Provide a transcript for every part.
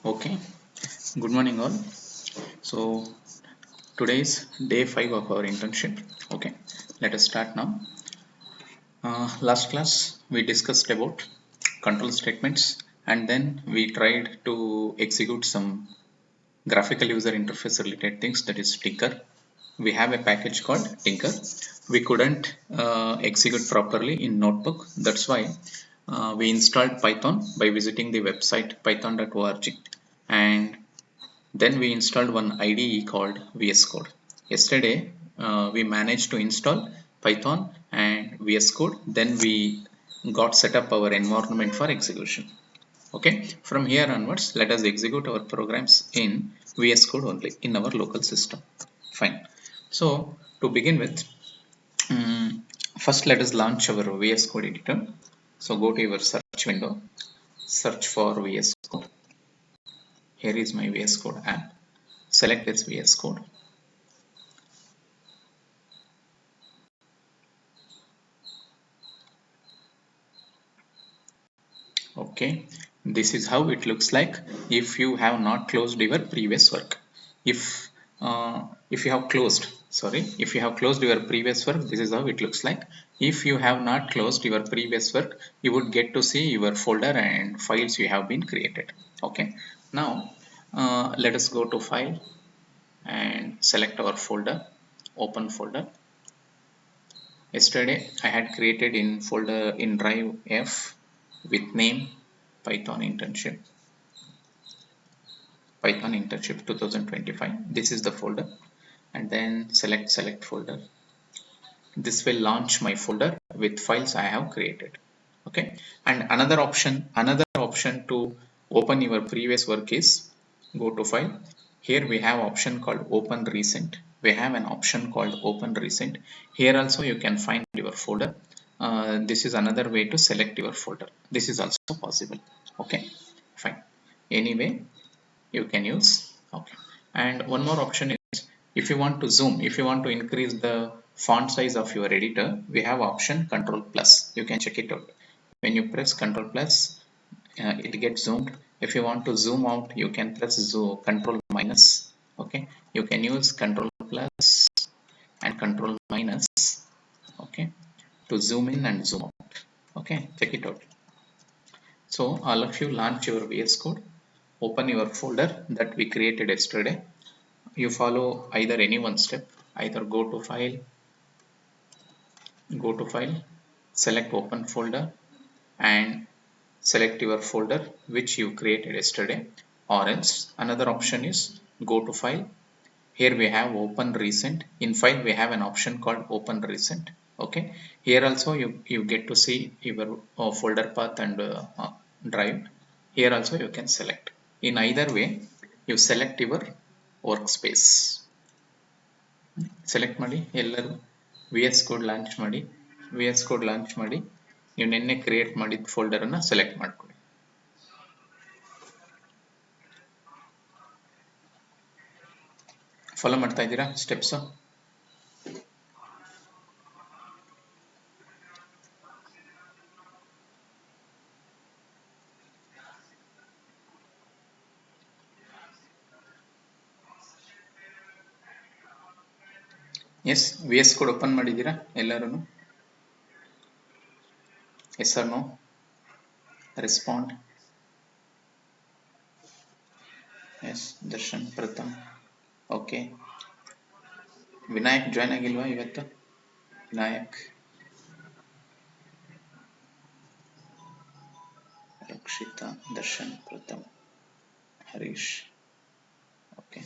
Okay, good morning all. So today is day 5 of our internship. Okay, let us start now. Last class we discussed about control statements and then we tried to execute some graphical user interface related things, that is Tinker. We have a package called Tinker. We couldn't execute properly in Notebook. That's why we installed Python by visiting the website python.org, and then we installed one IDE called VS Code. Yesterday, we managed to install Python and VS Code. Then we got set up our environment for execution. Okay, from here onwards, let us execute our programs in VS Code only in our local system. Fine. So to begin with, first let us launch our VS Code editor. So go to your search window, search for VS Code. Here is my VS Code app. Select this VS Code. Okay, this is how it looks like if you have not closed your previous work. If you have closed, if you have closed your previous work, this is how it looks like. If you have not closed your previous work, you would get to see your folder and files you have been created. Okay, now let us go to file and select our folder, open folder. Yesterday I had created in folder in drive F with name Python internship 2025. This is the folder, and then select folder. This will launch my folder with files I have created. Okay, and another option to open your previous work is go to file. Here we have option called open recent. We have an option called open recent. Here also you can find your folder. This is another way to select your folder. This is also possible. Okay, fine. Anyway, you can use. Okay, and one more option is if you want to zoom, if you want to increase the font size of your editor, we have option control plus. You can check it out. When you press control plus, it gets zoomed. If you want to zoom out, you can press zoom control minus. Okay, you can use control plus and control minus, okay, to zoom in and zoom out. Okay, check it out. So all of you launch your VS Code, open your folder that we created yesterday. You follow either any one step, either go to file, select open folder and select your folder which you created yesterday, or else another option is go to file. Here we have open recent. In file we have an option called open recent. Okay, here also you get to see your folder path and drive. Here also you can select. In either way, you select your workspace. Select ಮಾಡಿ, ಎಲ್ಲರೂ V S code launch ಮಾಡಿ. V S code launch ಮಾಡಿ ನೀವು ನಿನ್ನೆ create ಮಾಡಿದ ಫೋಲ್ಡರನ್ನು select ಮಾಡ್ಕೊಳ್ಳಿ. Follow ಮಾಡ್ತಾ ಇದ್ದೀರಾ steps? Yes, V S code open ಮಾಡಿದ್ದೀರಾ ಎಲ್ಲರೂ? Yes or no? Respond. Yes, Darshan, Pratham. Okay, Vinayak join ಆಗಿಲ್ವಾ ಇವತ್ತು? ವಿನಾಯಕ್, ರಕ್ಷಿತಾ, ದರ್ಶನ್, ಪ್ರಥಮ್, ಹರೀಶ್. ಓಕೆ,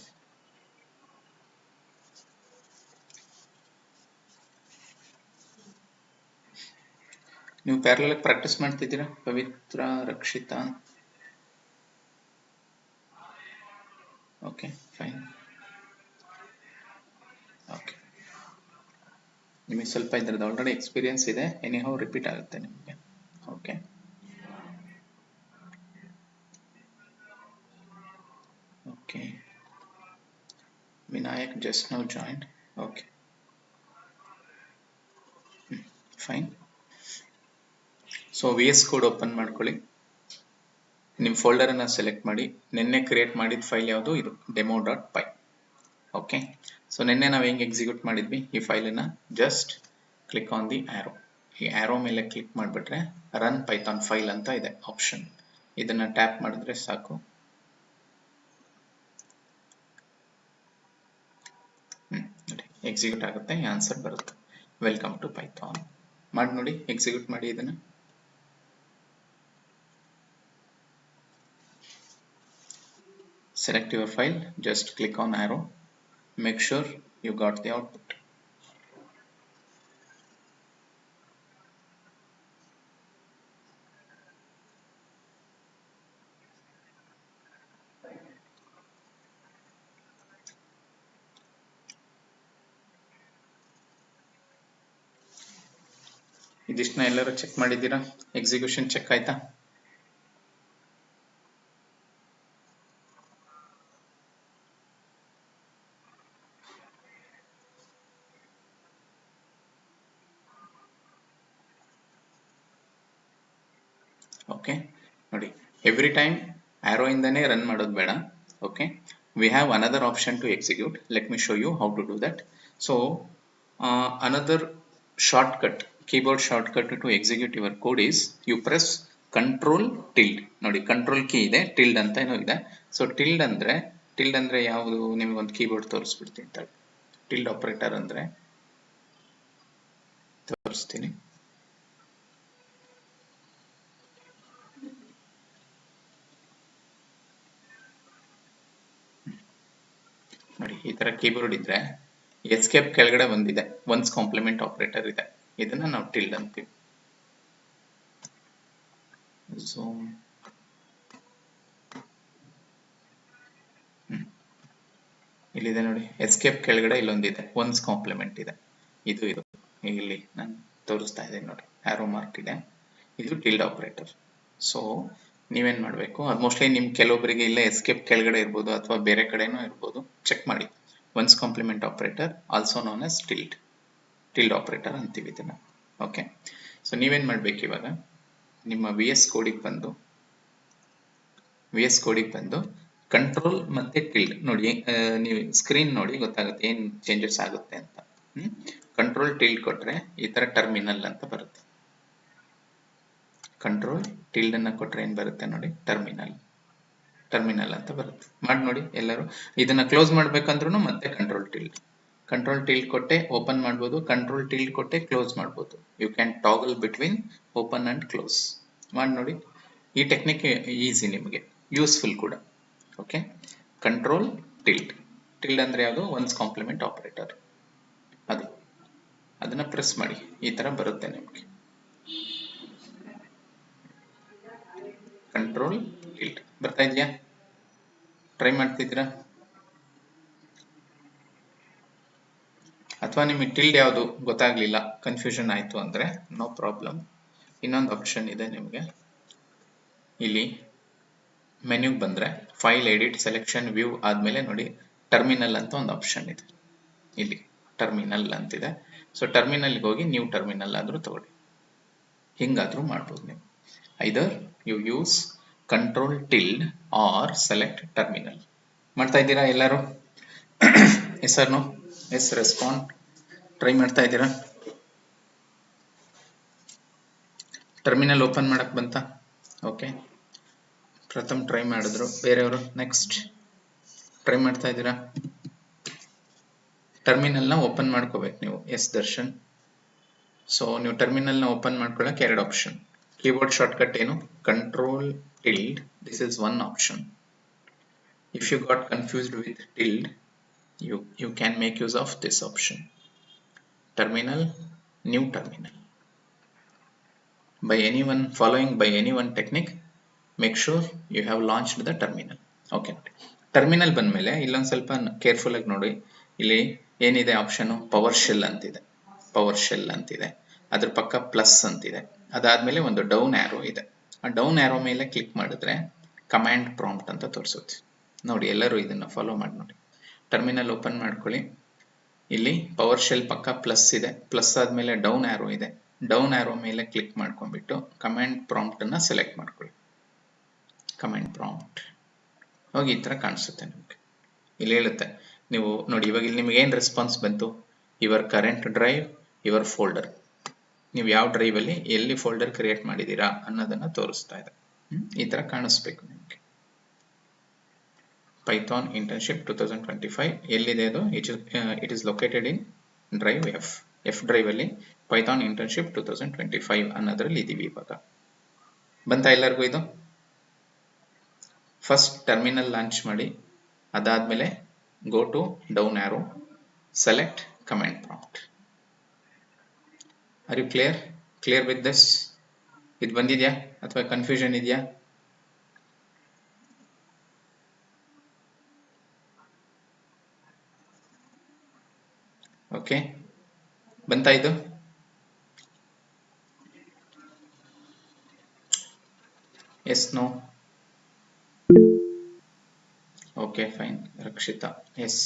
ನೀವು ಪ್ಯಾರಲಲ್ ಪ್ರಾಕ್ಟೀಸ್ ಮಾಡ್ತಿದ್ದೀರಾ? Pavitra, Rakshita. Okay, fine. Okay, ನಿಮಗೆ ಸ್ವಲ್ಪ ಇದ್ರದ್ದು ಆಲ್ರೆಡಿ ಎಕ್ಸ್ಪೀರಿಯನ್ಸ್ ಇದೆ, ಎನಿಹೌ ರಿಪೀಟ್ ಆಗುತ್ತೆ ನಿಮಗೆ. Okay, okay. Vinayak just now joined. Okay, fine. So V S code open ಮಾಡ್ಕೊಳ್ಳಿ. ನಿಮ್ಮ ಫೋಲ್ಡರನ್ನು ಸೆಲೆಕ್ಟ್ ಮಾಡಿ. ನಿನ್ನೆ ಕ್ರಿಯೇಟ್ ಮಾಡಿದ ಫೈಲ್ ಯಾವುದು? ಇದು demo.py. ಓಕೆ, ಸೊ ನಿನ್ನೆ ನಾವು ಹೆಂಗೆ ಎಕ್ಸಿಕ್ಯೂಟ್ ಮಾಡಿದ್ವಿ ಈ ಫೈಲನ್ನು? Just click on the arrow. ಈ ಆ್ಯರೋ ಮೇಲೆ ಕ್ಲಿಕ್ ಮಾಡಿಬಿಟ್ರೆ ರನ್ ಪೈಥಾನ್ ಫೈಲ್ ಅಂತ ಇದೆ ಆಪ್ಷನ್. ಇದನ್ನು ಟ್ಯಾಪ್ ಮಾಡಿದ್ರೆ ಸಾಕು. ನೋಡಿ ಎಕ್ಸಿಕ್ಯೂಟ್ ಆಗುತ್ತೆ, ಆನ್ಸರ್ ಬರುತ್ತೆ, ವೆಲ್ಕಮ್ ಟು ಪೈಥಾನ್. ಮಾಡಿ ನೋಡಿ, ಎಕ್ಸಿಕ್ಯೂಟ್ ಮಾಡಿ ಇದನ್ನು. Select your file, just click on arrow, make sure you got the output. ಇದಿಷ್ಟನ್ನ ಎಲ್ಲರೂ ಚೆಕ್ ಮಾಡಿದ್ದೀರಾ? ಎಕ್ಸಿಕ್ಯೂಷನ್ ಚೆಕ್ ಆಯ್ತಾ? ಓಕೆ, ನೋಡಿ ಎವ್ರಿ ಟೈಮ್ ಆರೋ ಇಂದಾನೆ ರನ್ ಮಾಡೋದು ಬೇಡ. Okay, we have another option to execute. Let me show you how to do that. So another shortcut, keyboard shortcut to execute your code is you press control tilde. ನೋಡಿ control key ಇದೆ, tilled ಅಂತ ಏನೋ ಇದೆ. So tilled ಅಂದ್ರೆ ಯಾವುದು? ನಿಮಗೊಂದು keyboard ತೋರಿಸ್ಬಿಡ್ತೀನಿ ಅಂತ. Tilled operator ಅಂದ್ರೆ ತೋರಿಸ್ತೀನಿ. ನೋಡಿ ಈ ತರ ಕೀಬೋರ್ಡ್ ಇದ್ರೆ ಎಸ್ಕೇಪ್ ಕೆಳಗಡೆ ಬಂದಿದೆ, ಒನ್ಸ್ ಕಾಂಪ್ಲಿಮೆಂಟ್ ಆಪರೇಟರ್ ಇದೆ, ಇದನ್ನ ನಾವು ಟಿಲ್ಡ್ ಅಂತೀವಿ. ಇಲ್ಲಿದೆ ನೋಡಿ, ಎಸ್ಕೇಪ್ ಕೆಳಗಡೆ ಇಲ್ಲೊಂದಿದೆ, ಒನ್ಸ್ ಕಾಂಪ್ಲಿಮೆಂಟ್ ಇದೆ. ಇದು ಇಲ್ಲಿ ನಾನು ತೋರಿಸ್ತಾ ಇದ್ದೀನಿ ನೋಡಿ, ಆರೋ ಮಾರ್ಕ್ ಇದೆ, ಇದು ಟಿಲ್ಡ್ ಆಪರೇಟರ್. ಸೊ ನೀವೇನ್ ಮಾಡಬೇಕು, ಅದು ಮೋಸ್ಟ್ಲಿ ನಿಮ್ ಕೆಲವೊಬ್ಬರಿಗೆ ಇಲ್ಲೇ ಎಸ್ಕೇಪ್ ಕೆಳಗಡೆ ಇರ್ಬೋದು ಅಥವಾ ಬೇರೆ ಕಡೆನೂ ಇರ್ಬೋದು, ಚೆಕ್ ಮಾಡಿ. Once complement operator also known as tilled operator ಅಂತೀವಿ ಇದನ್ನ. ಓಕೆ, ಸೊ ನೀವೇನ್ ಮಾಡ್ಬೇಕು ಇವಾಗ, ನಿಮ್ಮ ವಿ ಎಸ್ ಕೋಡಿಗೆ ಬಂದು ಕಂಟ್ರೋಲ್ ಮತ್ತೆ ಟಿಲ್ಡ್ ನೋಡಿ, ನೀವು ಸ್ಕ್ರೀನ್ ನೋಡಿ ಗೊತ್ತಾಗುತ್ತೆ ಏನ್ ಚೇಂಜಸ್ ಆಗುತ್ತೆ ಅಂತ. ಕಂಟ್ರೋಲ್ ಟಿಲ್ಡ್ ಕೊಟ್ರೆ ಈ ತರ ಟರ್ಮಿನಲ್ ಅಂತ ಬರುತ್ತೆ. ಕಂಟ್ರೋಲ್ ಟಿಲ್ಡ್ ಅನ್ನ ಕೊಟ್ರೆ ಏನ್ ಬರುತ್ತೆ ನೋಡಿ, ಟರ್ಮಿನಲ್ ಅಂತ ಬರುತ್ತೆ. ಮಾಡಿ ನೋಡಿ ಎಲ್ಲರೂ. ಇದನ್ನ ಕ್ಲೋಸ್ ಮಾಡ್ಬೇಕಂದ್ರೂ ಮತ್ತೆ ಕಂಟ್ರೋಲ್ ಟಿಲ್ಡ್ ಕೊಟ್ಟೆ ಓಪನ್ ಮಾಡ್ಬೋದು, ಕಂಟ್ರೋಲ್ ಟಿಲ್ಡ್ ಕೊಟ್ಟೆ ಕ್ಲೋಸ್ ಮಾಡ್ಬೋದು. You can toggle between open and close. ಮಾಡಿ ನೋಡಿ, ಈ ಟೆಕ್ನಿಕ್ ಈಸಿ, ನಿಮಗೆ ಯೂಸ್ಫುಲ್ ಕೂಡ. ಓಕೆ, ಕಂಟ್ರೋಲ್ ಟಿಲ್ಡ್ ಅಂದ್ರೆ ಯಾವುದು? Ones complement operator. ಅದನ್ನ ಪ್ರೆಸ್ ಮಾಡಿ, ಈ ತರ ಬರುತ್ತೆ ನಿಮಗೆ. ಕಂಟ್ರೋಲ್ ಟಿಲ್ಡ್ ಬರ್ತಾ ಇದೆಯಾ? ಟ್ರೈ ಮಾಡ್ತಿದ್ದೀರಾ? ಅಥವಾ ನಿಮಗೆ ಟಿಲ್ಡ್ ಯಾವುದು ಗೊತ್ತಾಗ್ಲಿಲ್ಲ, ಕನ್ಫ್ಯೂಷನ್ ಆಯ್ತು ಅಂದ್ರೆ ನೋ ಪ್ರಾಬ್ಲಮ್. ಇನ್ನೊಂದು ಆಪ್ಷನ್ ಇದೆ ನಿಮಗೆ. ಇಲ್ಲಿ ಮೆನ್ಯೂಗೆ ಬಂದ್ರೆ ಫೈಲ್, ಎಡಿಟ್, ಸೆಲೆಕ್ಷನ್, ವ್ಯೂ ಆದ್ಮೇಲೆ ನೋಡಿ ಟರ್ಮಿನಲ್ ಅಂತ ಒಂದು ಆಪ್ಷನ್ ಇದೆ. ಇಲ್ಲಿ ಟರ್ಮಿನಲ್ ಅಂತಿದೆ. ಸೊ ಟರ್ಮಿನಲ್ಗೆ ಹೋಗಿ ನ್ಯೂ ಟರ್ಮಿನಲ್ ಆದ್ರೂ ತಗೊಳ್ಳಿ, ಹಿಂಗಾದ್ರೂ ಮಾಡ್ಬೋದು ನೀವು. Either you use control tilde or select terminal. ಮಾಡ್ತಾ ಇದ್ದೀರಾ ಎಲ್ಲರೂ? Yes or no? Yes respond. Try ಮಾಡ್ತಾ ಇದ್ದೀರಾ? ಟರ್ಮಿನಲ್ ಓಪನ್ ಮಾಡಕ್ ಬಂತ? ಓಕೆ, ಪ್ರಥಮ್ ಟ್ರೈ ಮಾಡಿದ್ರು, ಬೇರೆಯವರು ನೆಕ್ಸ್ಟ್ ಟ್ರೈ ಮಾಡ್ತಾ ಇದ್ದೀರಾ? ಟರ್ಮಿನಲ್ನ ಓಪನ್ ಮಾಡ್ಕೋಬೇಕು ನೀವು. ಎಸ್ ದರ್ಶನ್. ಸೊ ನೀವು ಟರ್ಮಿನಲ್ನ ಓಪನ್ ಮಾಡ್ಕೊಳ್ಳೋಕೆ ಎರಡು ಆಪ್ಷನ್. ಕೀಬೋರ್ಡ್ ಶಾರ್ಟ್ಕಟ್ ಏನು? Control tilde. This is one option. If you got confused with tilde, you can make use of this option. Terminal, new terminal. Following by any one technique, make sure you have launched the terminal. Okay, terminal ಬಂದ್ಮೇಲೆ ಇಲ್ಲೊಂದು ಸ್ವಲ್ಪ careful ಆಗಿ ನೋಡಿ. ಇಲ್ಲಿ ಏನಿದೆ option? Power shell ಅಂತಿದೆ. ಅದ್ರ ಪಕ್ಕ ಪ್ಲಸ್ ಅಂತಿದೆ. ಅದಾದ್ಮೇಲೆ ಒಂದು ಡೌನ್ ಆರೋ ಇದೆ. ಆ ಡೌನ್ ಆರೋ ಮೇಲೆ ಕ್ಲಿಕ್ ಮಾಡಿದ್ರೆ ಕಮಾಂಡ್ ಪ್ರಾಂಪ್ಟ್ ಅಂತ ತೋರಿಸುತ್ತೆ. ನೋಡಿ ಎಲ್ಲರೂ ಇದನ್ನ ಫಾಲೋ ಮಾಡಿ ನೋಡಿ. ಟರ್ಮಿನಲ್ ಓಪನ್ ಮಾಡ್ಕೊಳ್ಳಿ. ಇಲ್ಲಿ ಪವರ್ ಶೆಲ್ ಪಕ್ಕ ಪ್ಲಸ್ ಇದೆ, ಪ್ಲಸ್ ಆದ್ಮೇಲೆ ಡೌನ್ ಆರೋ ಇದೆ. ಡೌನ್ ಆರೋ ಮೇಲೆ ಕ್ಲಿಕ್ ಮಾಡ್ಕೊಂಡ್ಬಿಟ್ಟು ಕಮಾಂಡ್ ಪ್ರಾಂಪ್ಟ್ ಅನ್ನ ಸೆಲೆಕ್ಟ್ ಮಾಡ್ಕೊಳ್ಳಿ. Comment prompt. ಹೋಗಿ ಈ ಥರ ಕಾಣಿಸುತ್ತೆ ನಿಮಗೆ. ಇಲ್ಲಿ ಹೇಳುತ್ತೆ ನೀವು ನೋಡಿ, ಇವಾಗ ಇಲ್ಲಿ ನಿಮ್ಗೆ ಏನು ರೆಸ್ಪಾನ್ಸ್ ಬಂತು, your current drive, your folder. ನೀವು ಯಾವ ಡ್ರೈವಲ್ಲಿ ಎಲ್ಲಿ ಫೋಲ್ಡರ್ ಕ್ರಿಯೇಟ್ ಮಾಡಿದ್ದೀರಾ ಅನ್ನೋದನ್ನು ತೋರಿಸ್ತಾ ಇದೆ. ಈ ಥರ ಕಾಣಿಸ್ಬೇಕು ನಿಮಗೆ. ಪೈಥಾನ್ ಇಂಟರ್ನ್ಶಿಪ್ 2025 ಎಲ್ಲಿದೆ ಅದು? It is located in drive F ಡ್ರೈವಲ್ಲಿ ಪೈಥಾನ್ ಇಂಟರ್ನ್ಶಿಪ್ 2025 ಅನ್ನೋದ್ರಲ್ಲಿ ಇದೀವಿ ಇವಾಗ. ಬಂತಾ ಎಲ್ಲರಿಗೂ ಇದು? ಫಸ್ಟ್ ಟರ್ಮಿನಲ್ ಲಾಂಚ್ ಮಾಡಿ, ಅದಾದ್ಮೇಲೆ go to down arrow, select comment prompt. Are you clear with this? ಇದು ಬಂದಿದ್ಯಾ ಅಥವಾ ಕನ್ಫ್ಯೂಷನ್ ಇದೆಯಾ? ಓಕೆ, ಬಂತಾ ಇದು? Yes, no? Okay fine. Rakshita yes,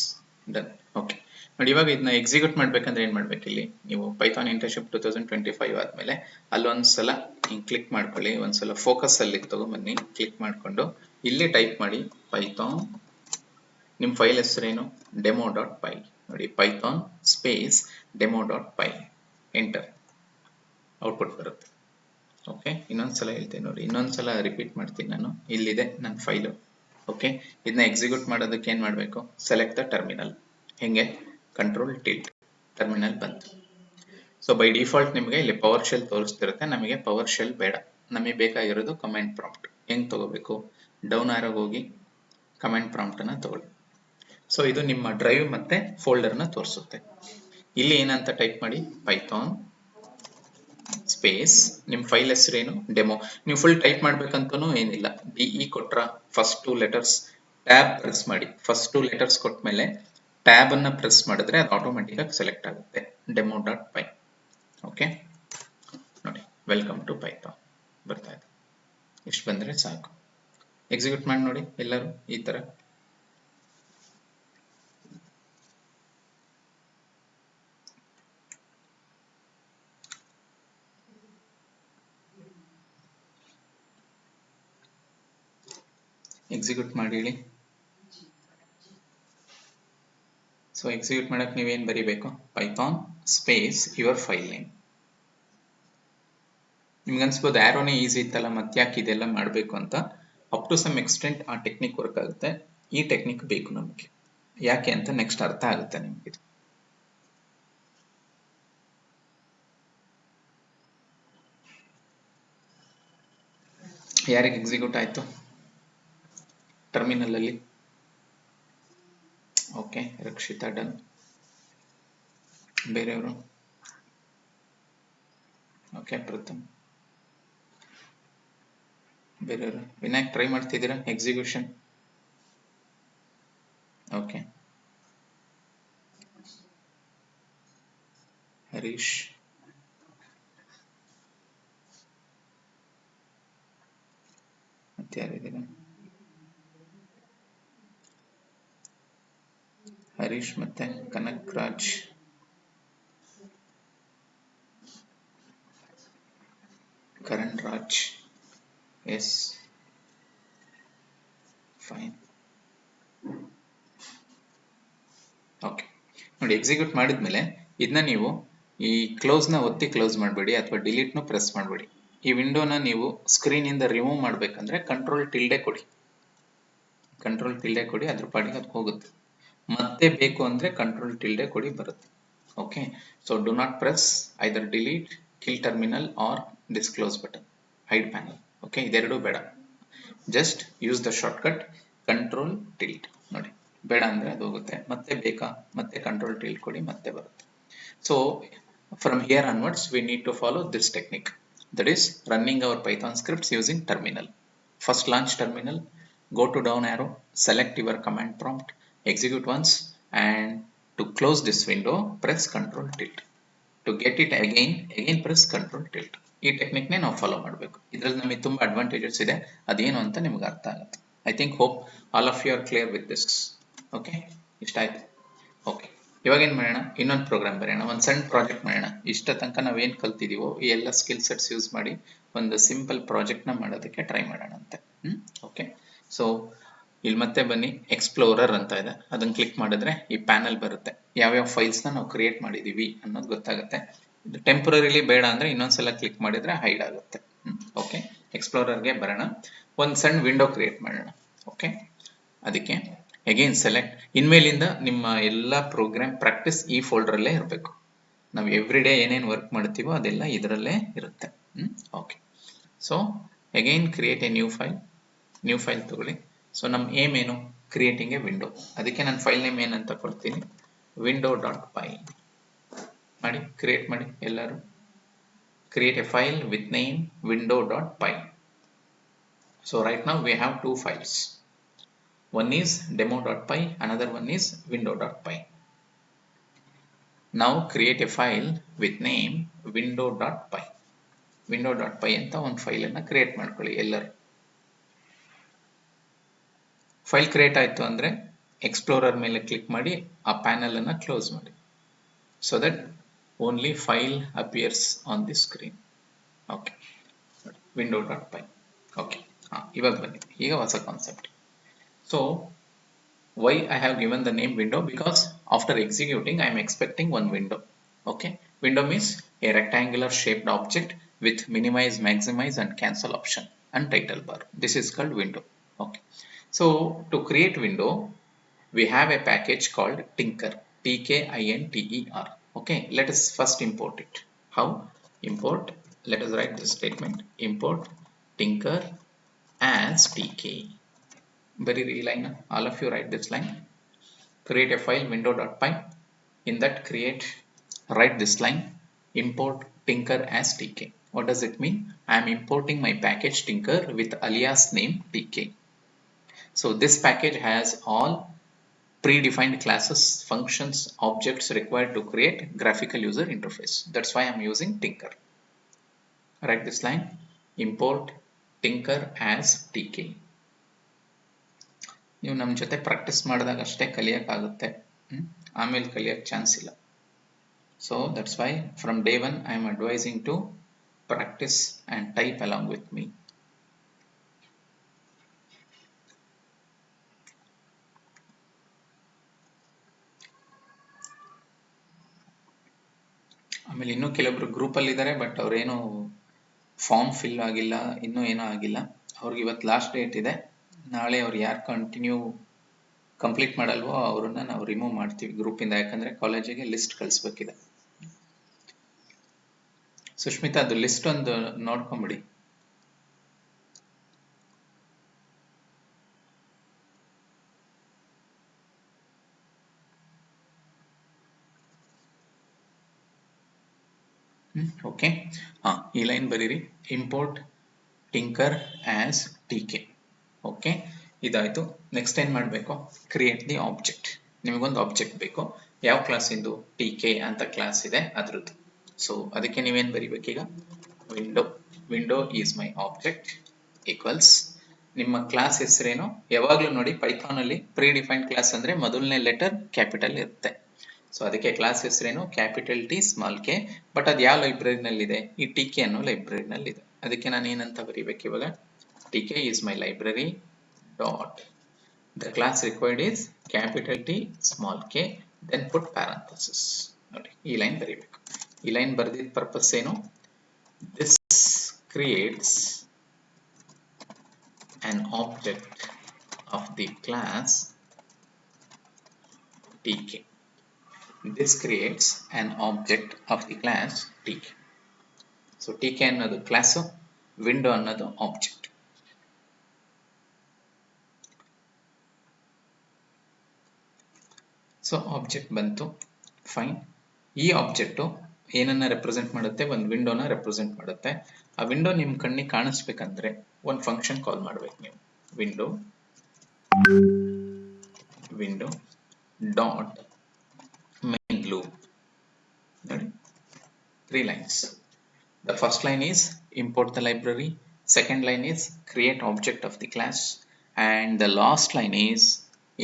done. Okay ನೋಡಿ, ಇವಾಗ ಇದನ್ನ ಎಕ್ಸಿಕ್ಯೂಟ್ ಮಾಡ್ಬೇಕಂದ್ರೆ ಏನ್ ಮಾಡ್ಬೇಕು, ಇಲ್ಲಿ ನೀವು ಪೈಥಾನ್ ಇಂಟರ್ನ್ಶಿಪ್ 2025 ಆದ್ಮೇಲೆ ಅಲ್ಲೊಂದ್ಸಲ ಕ್ಲಿಕ್ ಮಾಡ್ಕೊಳ್ಳಿ, ಒಂದ್ಸಲ ಫೋಕಸ್ ಅಲ್ಲಿ ತಗೊಂಡ್ಬನ್ನಿ, ಕ್ಲಿಕ್ ಮಾಡ್ಕೊಂಡು ಇಲ್ಲಿ ಟೈಪ್ ಮಾಡಿ ಪೈಥಾನ್, ನಿಮ್ಮ ಫೈಲ್ ಹೆಸರೇನು, ಡೆಮೋ.ಪೈ. ನೋಡಿ, ಪೈಥಾನ್ ಸ್ಪೇಸ್ ಡೆಮೋ.ಪೈ, ಎಂಟರ್, ಔಟ್ಪುಟ್ ಬರುತ್ತೆ. ಓಕೆ, ಇನ್ನೊಂದ್ಸಲ ಹೇಳ್ತೀನಿ ನೋಡಿ, ಇನ್ನೊಂದ್ಸಲ ರಿಪೀಟ್ ಮಾಡ್ತೀನಿ ನಾನು. ಇಲ್ಲಿದೆ ನನ್ನ ಫೈಲು. ಓಕೆ, ಇದನ್ನ ಎಕ್ಸಿಕ್ಯೂಟ್ ಮಾಡೋದಕ್ಕೆ ಏನ್ ಮಾಡಬೇಕು, ಸೆಲೆಕ್ಟ್ ದ ಟರ್ಮಿನಲ್. ಹೆಂಗೆ, ಕಂಟ್ರೋಲ್ ಟಿಲ್ಟ್, ಟರ್ಮಿನಲ್ ಬಂತು. ಸೊ ಬೈ ಡಿಫಾಲ್ಟ್ ನಿಮಗೆ ಇಲ್ಲಿ ಪವರ್ ಶೆಲ್ ತೋರಿಸ್ತಿರುತ್ತೆ, ನಮಗೆ ಪವರ್ ಶೆಲ್ ಬೇಡ, ನಮಗೆ ಬೇಕಾಗಿರೋದು ಕಮೆಂಟ್ ಪ್ರಾಂಪ್ಟ್. ಹೆಂಗ್ ತಗೋಬೇಕು, ಡೌನ್ ಆರೋಗ್ ಹೋಗಿ ಕಮೆಂಟ್ ಪ್ರಾಂಪ್ಟ್ ಅನ್ನ ತಗೊಳ್ಳಿ. ಸೊ ಇದು ನಿಮ್ಮ ಡ್ರೈವ್ ಮತ್ತೆ ಫೋಲ್ಡರ್ ನ ತೋರಿಸುತ್ತೆ. ಇಲ್ಲಿ ಏನಂತ ಟೈಪ್ ಮಾಡಿ, ಪೈಥಾನ್ ಸ್ಪೇಸ್, ನಿಮ್ ಫೈಲ್ ಹೆಸರೇನು, ಡೆಮೋ. ನೀವು ಫುಲ್ ಟೈಪ್ ಮಾಡ್ಬೇಕಂತನೂ ಏನಿಲ್ಲ, ಡಿಇ ಕೊಟ್ರ ಫಸ್ಟ್ 2 ಲೆಟರ್ಸ್, ಟ್ಯಾಬ್ ಪ್ರೆಸ್ ಮಾಡಿ, ಫಸ್ಟ್ 2 ಲೆಟರ್ಸ್ ಕೊಟ್ಮೇಲೆ ಟ್ಯಾಬ್ ಅನ್ನ ಪ್ರೆಸ್ ಮಾಡಿದ್ರೆ ಅದು ಆಟೋಮೆಟಿಕ್ ಆಗಿ ಸೆಲೆಕ್ಟ್ ಆಗುತ್ತೆ, ಡೆಮೋ.ಪೈ. ಓಕೆ ನೋಡಿ, ವೆಲ್ಕಮ್ ಟು ಪೈಥಾನ್ ಬರ್ತಾ ಇದೆ. ಇಷ್ಟು ಬಂದ್ರೆ ಸಾಕು. ಎಕ್ಸಿಕ್ಯೂಟ್ ಮಾಡಿ ನೋಡಿ ಎಲ್ಲರೂ ಈ ತರ. ಎಕ್ಸಿಕ್ಯೂಟ್ ಮಾಡಿ ಹೇಳಿ. ಸೊ ಎಕ್ಸಿಕ್ಯೂಟ್ ಮಾಡಕ್ ನೀವೇನ್ ಬರೀಬೇಕು, python space your file name. ನಿಮ್ಗೆ ಅನ್ಸ್ಬೋದು ಆರೋನೇ ಈಸಿ ಇತ್ತಲ್ಲ, ಮತ್ತೆ ಯಾಕೆ ಇದೆಲ್ಲ ಮಾಡಬೇಕು ಅಂತ. ಅಪ್ ಟು ಸಮ್ ಎಕ್ಸ್ಟೆಂಟ್ ಆ ಟೆಕ್ನಿಕ್ ವರ್ಕ್ ಆಗುತ್ತೆ, ಈ ಟೆಕ್ನಿಕ್ ಬೇಕು ನಮಗೆ. ಯಾಕೆ ಅಂತ ನೆಕ್ಸ್ಟ್ ಅರ್ಥ ಆಗುತ್ತೆ ನಿಮ್ಗೆ. ಯಾರಿಗೆ ಎಕ್ಸಿಕ್ಯೂಟ್ ಆಯ್ತು ಟರ್ಮಿನಲ್ ಅಲ್ಲಿ? Okay, Rakshita done. ಬೇರೆಯವರು? ಓಕೆ, ಪ್ರಥಮ್, ಬೇರೆಯವರು? ವಿನಾಯಕ್ ಟ್ರೈ ಮಾಡ್ತಿದ್ದೀರಾ ಎಕ್ಸಿಕ್ಯೂಷನ್? ಓಕೆ, ಹರೀಶ್, ಮತ್ತೆ ಯಾರಿದ್ದೀರಾ? ಹರೀಶ್ ಮತ್ತೆ Kanak Raj, Karan Raj, S fine. Okay ನೋಡಿ, ಎಕ್ಸಿಕ್ಯೂಟ್ ಮಾಡಿದ್ಮೇಲೆ ಇದನ್ನ ನೀವು ಈ ಕ್ಲೋಸ್ ನ ಒತ್ತಿ ಕ್ಲೋಸ್ ಮಾಡಬೇಡಿ, ಅಥವಾ ಡಿಲೀಟ್ ನು ಪ್ರೆಸ್ ಮಾಡಬೇಡಿ. ಈ ವಿಂಡೋನ ನೀವು ಸ್ಕ್ರೀನ್ ಇಂದ ರಿಮೂವ್ ಮಾಡ್ಬೇಕಂದ್ರೆ ಕಂಟ್ರೋಲ್ ಟಿಲ್ಡೆ ಕೊಡಿ, ಕಂಟ್ರೋಲ್ ಟಿಲ್ಡೆ ಕೊಡಿ, ಅದ್ರ ಪಾಡಿಗೆ ಅದು ಹೋಗುತ್ತೆ. ಮತ್ತೆ ಬೇಕು ಅಂದ್ರೆ ಕಂಟ್ರೋಲ್ ಟಿಲ್ಡೆ ಕೊಡಿ, ಬರುತ್ತೆ. Okay, so do not press either delete, kill terminal or disclose button, hide panel. Okay, ಇದೆರಡು ಬೇಡ, just use the shortcut control tilde. ನೋಡಿ, ಬೇಡ ಅಂದ್ರೆ ಅದು ಹೋಗುತ್ತೆ, ಮತ್ತೆ ಬೇಕಾ, ಮತ್ತೆ ಕಂಟ್ರೋಲ್ ಟಿಲ್ಟ್ ಕೊಡಿ, ಮತ್ತೆ ಬರುತ್ತೆ. So from here onwards we need to follow this technique, that is running our Python scripts using terminal. First launch terminal, go to down arrow, select your command prompt, execute once, and to close this window press control tilt. To get it again press control tilt. ಈ technique ನೇ ನಾವು follow ಮಾಡಬೇಕು. ಇದರಲ್ಲಿ ನಮಗೆ ತುಂಬಾ advantages ಇದೆ, ಅದೇನು ಅಂತ ನಿಮ್ಗೆ ಅರ್ಥ ಆಗುತ್ತೆ. I think hope all of you are clear with this. Okay, ಇಷ್ಟ ಆಯ್ತು. ಓಕೆ, ಇವಾಗ ಏನ್ ಮಾಡೋಣ, ಇನ್ನೊಂದು ಪ್ರೋಗ್ರಾಮ್ ಬರೆಯೋಣ, ಒಂದು ಸಣ್ಣ ಪ್ರಾಜೆಕ್ಟ್ ಮಾಡೋಣ. ಇಷ್ಟ ತನಕ ನಾವೇನ್ ಕಲ್ತಿದೀವೋ ಈ ಎಲ್ಲ ಸ್ಕಿಲ್ ಸೆಟ್ಸ್ ಯೂಸ್ ಮಾಡಿ ಒಂದು ಸಿಂಪಲ್ ಪ್ರಾಜೆಕ್ಟ್ನ ಮಾಡೋದಕ್ಕೆ ಟ್ರೈ ಮಾಡೋಣಂತೆ. ಓಕೆ, ಸೊ ಇಲ್ಲಿ ಮತ್ತೆ ಬನ್ನಿ, ಎಕ್ಸ್ಪ್ಲೋರರ್ ಅಂತ ಇದೆ, ಅದನ್ನ ಕ್ಲಿಕ್ ಮಾಡಿದ್ರೆ ಈ ಪ್ಯಾನಲ್ ಬರುತ್ತೆ. ಯಾವ್ಯಾವ ಫೈಲ್ಸ್ನ ನಾವು ಕ್ರಿಯೇಟ್ ಮಾಡಿದೀವಿ ಅನ್ನೋದು ಗೊತ್ತಾಗುತ್ತೆ. ಇದು ಟೆಂಪರರಿಲಿ ಬೇಡ ಅಂದ್ರೆ ಇನ್ನೊಂದ್ಸಲ ಕ್ಲಿಕ್ ಮಾಡಿದ್ರೆ ಹೈಡ್ ಆಗುತ್ತೆ. ಓಕೆ, ಎಕ್ಸ್ಪ್ಲೋರರ್ಗೆ ಬರೋಣ. ಒಂದು ಸಣ್ಣ ವಿಂಡೋ ಕ್ರಿಯೇಟ್ ಮಾಡೋಣ. ಓಕೆ, ಅದಕ್ಕೆ ಅಗೇನ್ ಸೆಲೆಕ್ಟ್. ಇನ್ಮೇಲಿಂದ ನಿಮ್ಮ ಎಲ್ಲ ಪ್ರೋಗ್ರಾಮ್ ಪ್ರಾಕ್ಟೀಸ್ ಈ ಫೋಲ್ಡರಲ್ಲೇ ಇರಬೇಕು. ನಾವು ಎವ್ರಿ ಡೇ ಏನೇನು ವರ್ಕ್ ಮಾಡ್ತೀವೋ ಅದೆಲ್ಲ ಇದರಲ್ಲೇ ಇರುತ್ತೆ. Okay, so again create A new file ತಗೊಳ್ಳಿ. ಸೊ ನಮ್ಮ ಏಮ್ ಏನು? Creating A window. ಅದಕ್ಕೆ ನಾನು ಫೈಲ್ ನೇಮ್ ಏನಂತ ಕೊಡ್ತೀನಿ, window.py ಮಾಡಿ, ಕ್ರಿಯೇಟ್ ಮಾಡಿ. ಎಲ್ಲರೂ create A file with name window.py. So right now we have two files. One is demo.py, another one is window.py. Now create a file with name window.py. window.py ಅಂತ ಒಂದು ಫೈಲನ್ನು create ಮಾಡ್ಕೊಳ್ಳಿ ಎಲ್ಲರೂ. File create ಆಯಿತು ಅಂದರೆ explorer ಮೇಲೆ click ಮಾಡಿ ಆ ಪ್ಯಾನಲನ್ನು ಕ್ಲೋಸ್ ಮಾಡಿ, so that only file appears on the screen. Okay, window.py. Okay, ಇವಾಗ ಬನ್ನಿ, ಈಗ ಹೊಸ concept. So why I have given the name window? Because after executing I am expecting one window. Okay, window means a rectangular shaped object with minimize, maximize and cancel option and title bar. This is called window. Okay, so to create window we have a package called Tinker, Tinker. Okay, let us first import it. How? Import, let us write this statement, import Tinker as tk. Very line, all of you write this line. Create a file window.py. In that write this line, import Tinker as tk. What does it mean? I am importing my package Tinker with alias name tk. So this package has all predefined classes, functions, objects required to create graphical user interface. That's why I am using Tinker. Write this line, import Tinker as tk. ನೀವು ನಮ್ಮ ಜೊತೆ practice ಮಾಡಿದಾಗ ಅಷ್ಟೇ ಕಲಿಯೋಕ್ಕಾಗುತ್ತೆ, ಆಮೇಲೆ ಕಲಿಯೋಕ್ಕೆ chance ಇಲ್ಲ. So that's why from day one I am advising to practice and type along with me. ಆಮೇಲೆ ಇನ್ನೂ ಕೆಲವೊಬ್ರು ಗ್ರೂಪಲ್ಲಿ ಇದ್ದಾರೆ, ಬಟ್ ಅವ್ರೇನು ಫಾರ್ಮ್ ಫಿಲ್ ಆಗಿಲ್ಲ, ಇನ್ನೂ ಏನೂ ಆಗಿಲ್ಲ. ಅವ್ರಿಗೆ ಇವತ್ತು ಲಾಸ್ಟ್ ಡೇಟ್ ಇದೆ. ನಾಳೆ ಅವ್ರು ಯಾರು ಕಂಪ್ಲೀಟ್ ಮಾಡಲ್ವೋ ಅವ್ರನ್ನ ನಾವು ರಿಮೂವ್ ಮಾಡ್ತೀವಿ ಗ್ರೂಪಿಂದ, ಯಾಕಂದ್ರೆ ಕಾಲೇಜಿಗೆ ಲಿಸ್ಟ್ ಕಳಿಸ್ಬೇಕಿದೆ. ಸುಷ್ಮಿತಾ, ಅದು ಲಿಸ್ಟ್ ಒಂದು ನೋಡ್ಕೊಂಬಿಡಿ. ಓಕೆ, ಈ ಲೈನ್ ಬರೀರಿ, import tkinter as tk. Okay, ಇದಾಯ್ತು. ನೆಕ್ಸ್ಟ್ ಏನ್ ಮಾಡಬೇಕು? Create the object. ನಿಮಗೊಂದು ಆಬ್ಜೆಕ್ಟ್ ಬೇಕು. ಯಾವ ಕ್ಲಾಸ್ ಇಂದು? tk ಅಂತ ಕ್ಲಾಸ್ ಇದೆ ಅದ್ರದ್ದು. ಸೊ ಅದಕ್ಕೆ ನೀವೇನ್ ಬರೀಬೇಕೀಗ? Window is my object equals ನಿಮ್ಮ ಕ್ಲಾಸ್ ಹೆಸರೇನು. ಯಾವಾಗ್ಲೂ ನೋಡಿ ಪೈಥಾನ್ ಅಲ್ಲಿ ಪ್ರೀ ಡಿಫೈನ್ಡ್ ಕ್ಲಾಸ್ ಅಂದ್ರೆ ಮೊದಲನೇ ಲೆಟರ್ ಕ್ಯಾಪಿಟಲ್ ಇರುತ್ತೆ. ಸೊ ಅದಕ್ಕೆ ಕ್ಲಾಸ್ ಹೆಸರೇನು capital T small K. But ಅದು ಯಾವ ಲೈಬ್ರರಿನಲ್ಲಿದೆ? ಈ tk ಅನ್ನೋ ಲೈಬ್ರರಿನಲ್ಲಿದೆ. ಅದಕ್ಕೆ ನಾನು ಏನಂತ ಬರೀಬೇಕು ಇವಾಗ? tk is my library dot the class required is capital T small k then put parenthesis. ನೋಡಿ ಈ ಲೈನ್ ಬರೀಬೇಕು. ಈ ಲೈನ್ ಬರೆದಿದ್ದ ಪರ್ಪಸ್ ಏನು? this creates an object of the class tk. This creates an object of the class tk. So tk ಅನ್ನೋದು class, window ಅನ್ನೋದು object. So object ಬಂತು, fine. ಈ ಆಬ್ಜೆಕ್ಟು ಏನನ್ನ ರೆಪ್ರೆಸೆಂಟ್ ಮಾಡುತ್ತೆ? ಒಂದು ವಿಂಡೋನ ರೆಪ್ರೆಸೆಂಟ್ ಮಾಡುತ್ತೆ. ಆ ವಿಂಡೋ ನಿಮ್ ಕಣ್ಣಿಗೆ ಕಾಣಿಸ್ಬೇಕಂದ್ರೆ ಒಂದು ಫಂಕ್ಷನ್ ಕಾಲ್ ಮಾಡ್ಬೇಕು ನೀವು. Window dot main loop. ನೋಡಿ, 3 lines. The first line is import the library, second line is create object of the class, and the last line is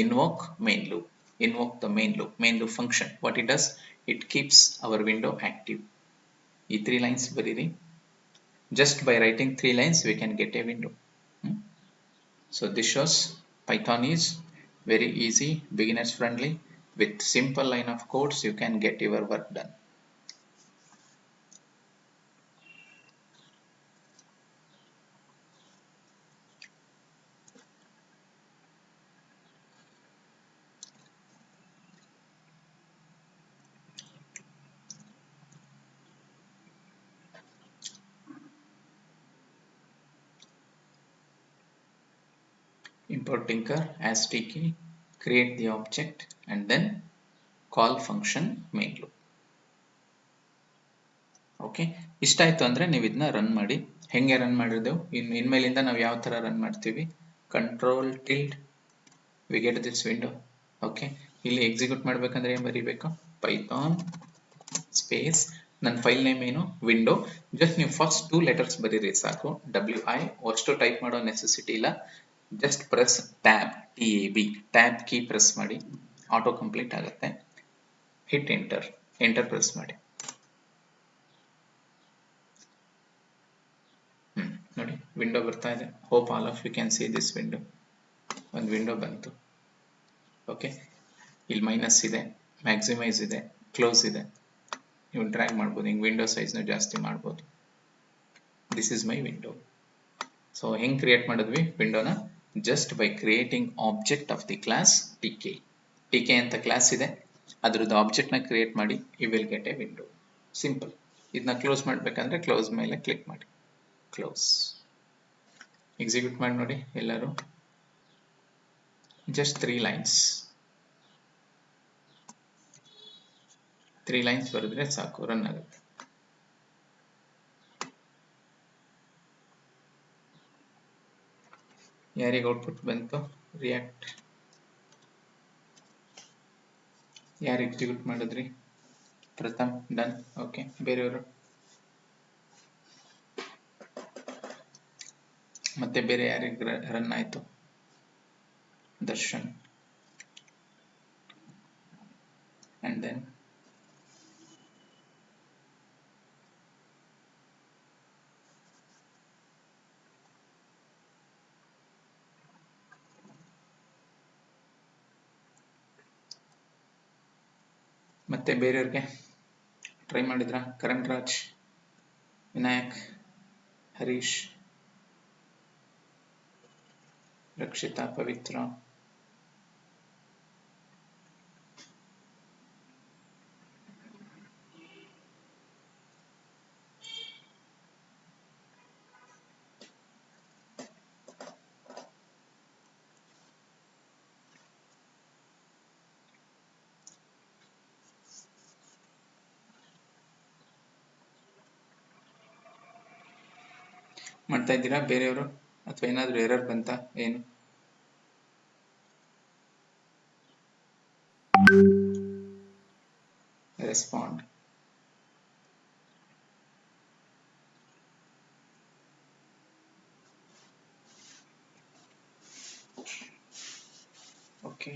invoke main loop. Invoke the main loop function. What it does? It keeps our window active. ಈ 3 lines ಬರೀರಿ. Just by writing 3 lines we can get a window. So this shows Python is very easy, beginners friendly. With simple line of codes you can get your work done. Import tinker as tk, create the object and then call function main loop. Okay, ಇಷ್ಟ ಆಯ್ತು ಅಂದರೆ ನೀವು ಇದನ್ನ run ಮಾಡಿ. ಹೆಂಗೆ run ಮಾಡಿದ್ದೆವು, ಇನ್ಮೇಲಿಂದ ನಾವು ಯಾವ ಥರ ರನ್ ಮಾಡ್ತೀವಿ, control tilde we get this window. Okay, ಇಲ್ಲಿ ಎಕ್ಸಿಕ್ಯೂಟ್ ಮಾಡಬೇಕಂದ್ರೆ ಏನು ಬರೀಬೇಕು, ಪೈಥಾನ್ ಸ್ಪೇಸ್ ನನ್ನ ಫೈಲ್ ನೇಮ್ ಏನು ವಿಂಡೋ. ಜಸ್ಟ್ ನೀವು ಫಸ್ಟ್ 2 ಲೆಟರ್ಸ್ ಬರೀರಿ ಸಾಕು, WI ಅಷ್ಟು ಟೈಪ್ ಮಾಡೋ ನೆಸೆಸಿಟಿ ಇಲ್ಲ. Just press tab, TAB tab key press ಮಾಡಿ, ಆಟೋ ಕಂಪ್ಲೀಟ್ ಆಗುತ್ತೆ. ಹಿಟ್ ಎಂಟರ್ ಪ್ರೆಸ್ ಮಾಡಿ. ನೋಡಿ ವಿಂಡೋ ಬರ್ತಾ ಇದೆ. Hope all of you can see this window. ಒಂದು ವಿಂಡೋ ಬಂತು. ಓಕೆ, ಇಲ್ಲಿ ಮೈನಸ್ ಇದೆ, ಮ್ಯಾಕ್ಸಿಮೈಸ್ ಇದೆ, ಕ್ಲೋಸ್ ಇದೆ. ನೀವು ಡ್ರ್ಯಾಗ್ ಮಾಡ್ಬೋದು, ಹಿಂಗೆ ವಿಂಡೋ ಸೈಜ್ನ ಜಾಸ್ತಿ ಮಾಡ್ಬೋದು. This is my window. So ಹೆಂಗೆ ಕ್ರಿಯೇಟ್ ಮಾಡಿದ್ವಿ ವಿಂಡೋನ, just by creating object of the class TK ಅಂತ ಕ್ಲಾಸ್ ಇದೆ, ಅದ್ರದ್ದು ಆಬ್ಜೆಕ್ಟ್ನ ಕ್ರಿಯೇಟ್ ಮಾಡಿ you will get a window. Simple. ಇದನ್ನ ಕ್ಲೋಸ್ ಮಾಡಬೇಕಂದ್ರೆ ಕ್ಲೋಸ್ ಮೇಲೆ ಕ್ಲಿಕ್ ಮಾಡಿ, ಕ್ಲೋಸ್. ಎಕ್ಸಿಕ್ಯೂಟ್ ಮಾಡಿ ನೋಡಿ ಎಲ್ಲರೂ. ಜಸ್ಟ್ 3 ಲೈನ್ಸ್, 3 ಲೈನ್ಸ್ ಬರೆದ್ರೆ ಸಾಕು, ರನ್ ಆಗುತ್ತೆ. ಯಾರಿಗೆ ಔಟ್ಪುಟ್ ಬಂತು, ರಿಯಾಕ್ಟ್ ಯಾರು ಎಕ್ಸಿಕ್ಯೂಟ್ ಮಾಡಿದ್ರಿ, ಪ್ರಥಮ್, ಡನ್. ಓಕೆ, ಬೇರೆಯವರು ಮತ್ತೆ ಬೇರೆ ಯಾರಿಗೆ ರನ್ ಆಯ್ತು, ದರ್ಶನ್ and then ಮತ್ತೆ ಬೇರೆಯವ್ರಿಗೆ ಟ್ರೈ ಮಾಡಿದ್ರ, ಕರಣ್ ರಾಜ್, ವಿನಾಯಕ್, ಹರೀಶ್, ರಕ್ಷಿತಾ, ಪವಿತ್ರ, ಮಾಡ್ತಾ ಇದ್ದೀರಾ ಬೇರೆಯವರು, ಅಥವಾ ಏನಾದರೂ ಎರರ್ ಬಂತ, ಏನು? ರೆಸ್ಪಾಂಡ್. ಓಕೆ,